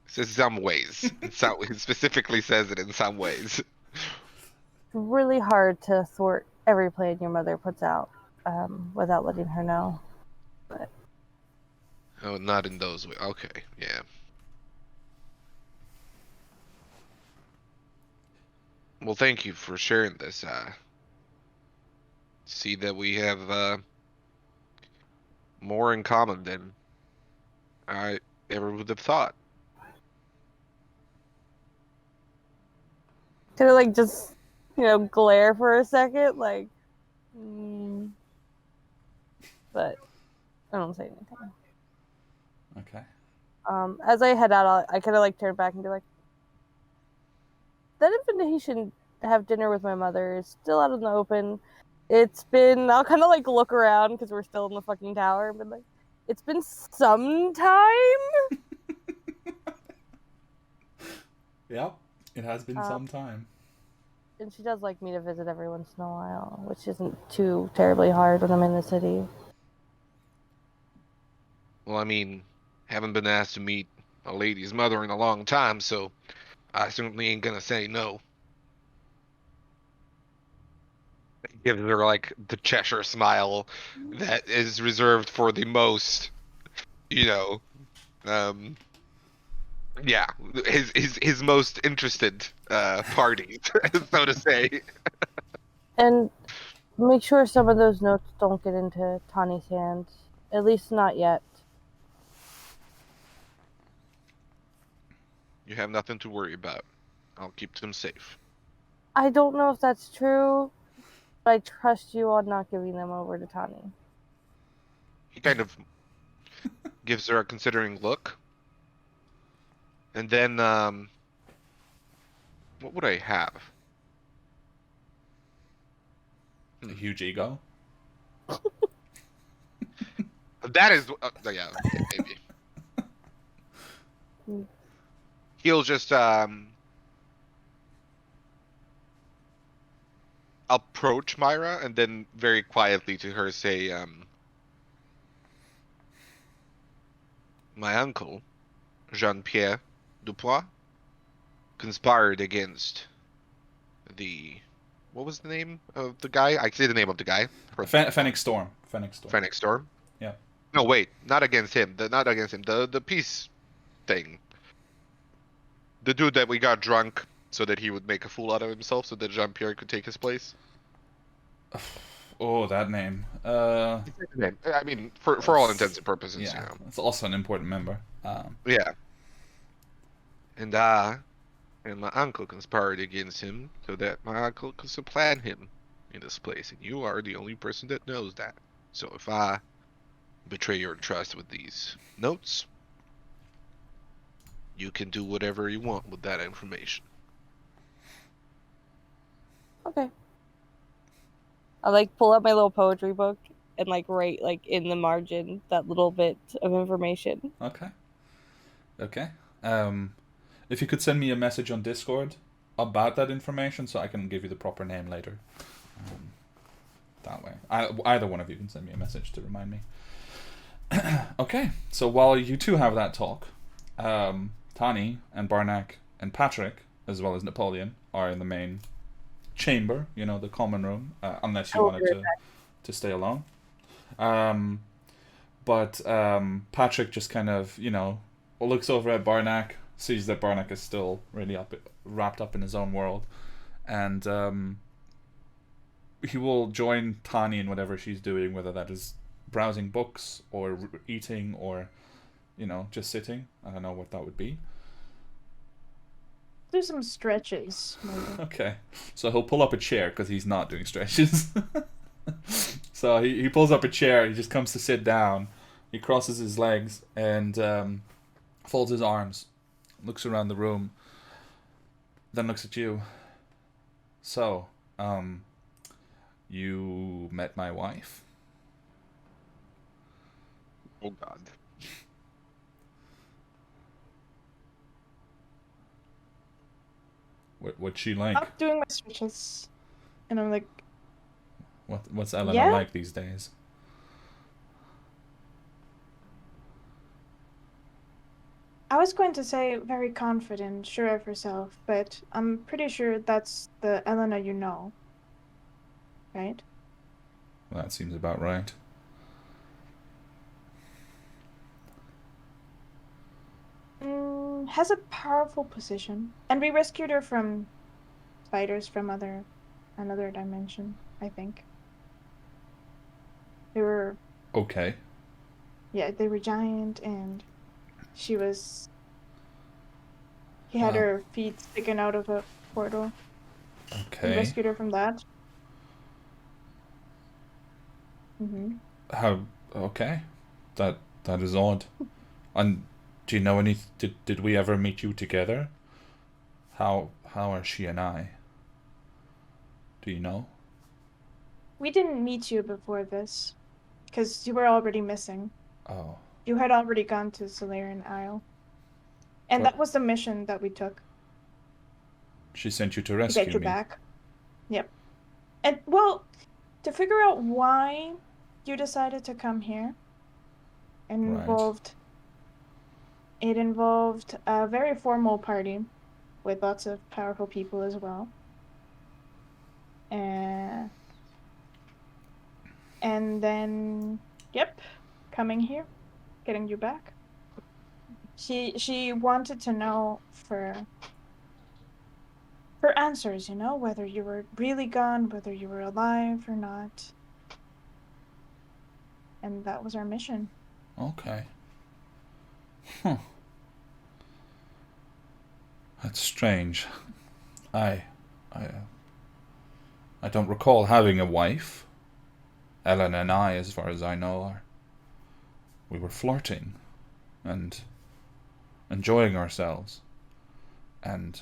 It says some ways. He specifically says it in some ways. it's really hard to thwart every plan your mother puts out without letting her know. But Oh, not in those ways. Okay, yeah. Well, thank you for sharing this. See that we have more in common than I ever would have thought. Kind of like just, glare for a second, like, but I don't say anything. Okay. As I head out, I kind of like turn back and be like, that invitation to have dinner with my mother is still out in the open. I'll kind of like look around because we're still in the fucking tower, but like, it's been some time. Yep, it has been some time. And she does like me to visit every once in a while, which isn't too terribly hard when I'm in the city. Well, I mean, haven't been asked to meet a lady's mother in a long time, so I certainly ain't gonna say no. Gives her like the Cheshire smile that is reserved for the most, you know, um, yeah, his most interested party, so to say. And make sure some of those notes don't get into Tawny's hands. At least not yet. You have nothing to worry about. I'll keep them safe. I don't know if that's true, but I trust you on not giving them over to Tawny. He kind of gives her a considering look. And then, what would I have? A huge ego. That is, yeah, maybe. He'll just, approach Myra and then very quietly to her say, my uncle, Jean-Pierre Dupois, conspired against what was the name of the guy? I say the name of the guy. Fennec Storm. Fennec Storm. Yeah. No, wait, not against him. Not against him. The peace thing. The dude that we got drunk so that he would make a fool out of himself so that Jean-Pierre could take his place. Oh, that name. I mean, for all intents and purposes, yeah, you know. it's also an important member. Yeah. And I and my uncle conspired against him so that my uncle could supplant him in this place, and you are the only person that knows that. So if I betray your trust with these notes, you can do whatever you want with that information. Okay. I like pull out my little poetry book and like write like in the margin that little bit of information. Okay. If you could send me a message on Discord about that information, so I can give you the proper name later. That way, either one of you can send me a message to remind me. Okay, so while you two have that talk, Tani and Barnack and Patrick, as well as Napoleon, are in the main chamber, the common room, unless you wanted to stay alone. But Patrick just kind of, looks over at Barnack, sees that Barnack is still really wrapped up in his own world, and he will join Tani in whatever she's doing, whether that is browsing books or eating or, just sitting. I don't know what that would be. Do some stretches, maybe. Okay, so he'll pull up a chair because he's not doing stretches. So he pulls up a chair. He just comes to sit down. He crosses his legs and folds his arms, looks around the room, then looks at you. So, you met my wife? Oh God. What's she like? I'm doing my stretches, and I'm like, What's Elena Yeah. like these days? I was going to say very confident, sure of herself, but I'm pretty sure that's the Elena you know. Right? Well, that seems about right. Has a powerful position. And we rescued her from spiders from another dimension, I think. They were Okay. they were giant, and he had Wow. her feet sticking out of a portal. and Okay. rescued her from that. How? Okay. That is odd. And do you know any? Did we ever meet you together? How are she and I? Do you know? We didn't meet you before this, because you were already missing. Oh. You had already gone to Solarian Isle. And What? that was the mission that we took, She sent you to to rescue get you me. back. Yep. And, well, to figure out why you decided to come here Right. it involved a very formal party with lots of powerful people as well. And then, yep, coming here, getting you back. She wanted to know for answers, whether you were really gone, whether you were alive or not. And that was our mission. Okay. Huh. That's strange. I, I, I don't recall having a wife. Ellen and I, as far as I know, we were flirting and enjoying ourselves. And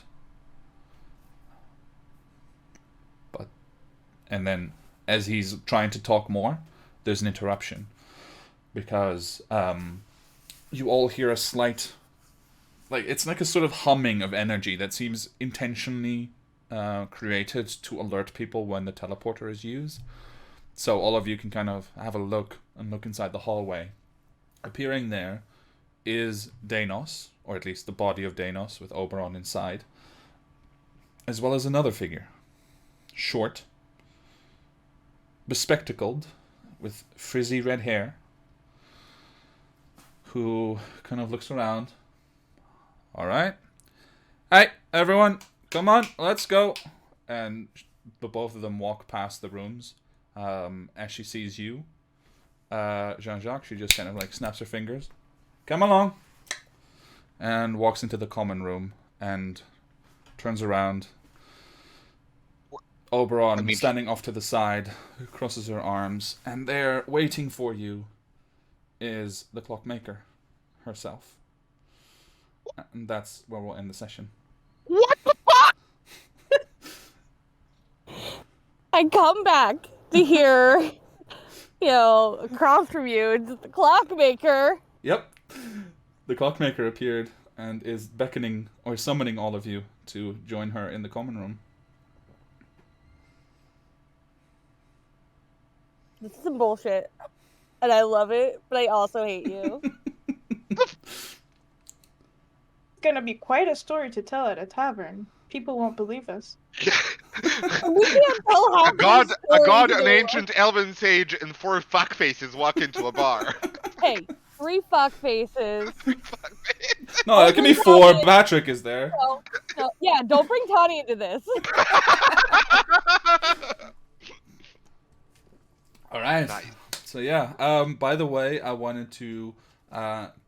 then as he's trying to talk more, there's an interruption because you all hear a slight, like it's like a sort of humming of energy that seems intentionally created to alert people when the teleporter is used. So all of you can kind of have a look inside the hallway. Appearing there is Danos, or at least the body of Danos with Oberon inside, as well as another figure. Short, bespectacled, with frizzy red hair, who kind of looks around. All right. Hey, everyone, come on, let's go. And the both of them walk past the rooms. As she sees you, Jean-Jacques, she just kind of like snaps her fingers. Come along. And walks into the common room and turns around. Oberon, standing off to the side, crosses her arms, and there, waiting for you, is the clockmaker herself. And that's where we'll end the session. What the fuck? I come back to hear, across from you, it's the clockmaker. Yep. The clockmaker appeared and is beckoning or summoning all of you to join her in the common room. This is some bullshit. And I love it, but I also hate you. It's gonna be quite a story to tell at a tavern. People won't believe us. We can't tell how A god, an ancient elven sage, and 4 fuckfaces walk into a bar. Hey, 3 fuck faces. No, it can be 4. Patrick is there. No, yeah, don't bring Tawny into this. All right. Nice. So yeah. By the way, I wanted to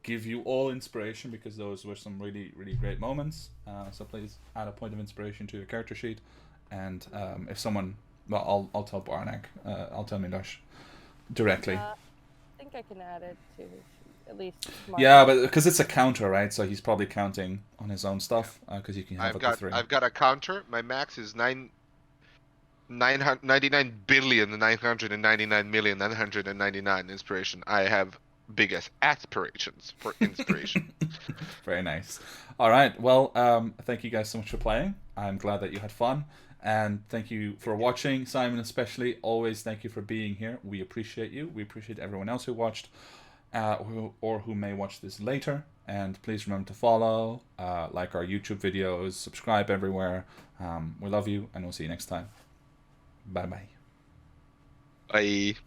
give you all inspiration because those were some really, really great moments. So please add a point of inspiration to your character sheet, and if someone, well, I'll tell Barnack. I'll tell Milosh directly. I think I can add it to at least. Yeah, but because it's a counter, right? So he's probably counting on his own stuff because you can have up to 3. I've got a counter. My max is 99,999,999 inspiration. I have biggest aspirations for inspiration. Very nice. All right. Well, thank you guys so much for playing. I'm glad that you had fun. And thank you for watching. Simon especially, always thank you for being here. We appreciate you. We appreciate everyone else who watched or who may watch this later. And please remember to follow, like our YouTube videos, subscribe everywhere. We love you, and we'll see you next time. Bye-bye. Bye.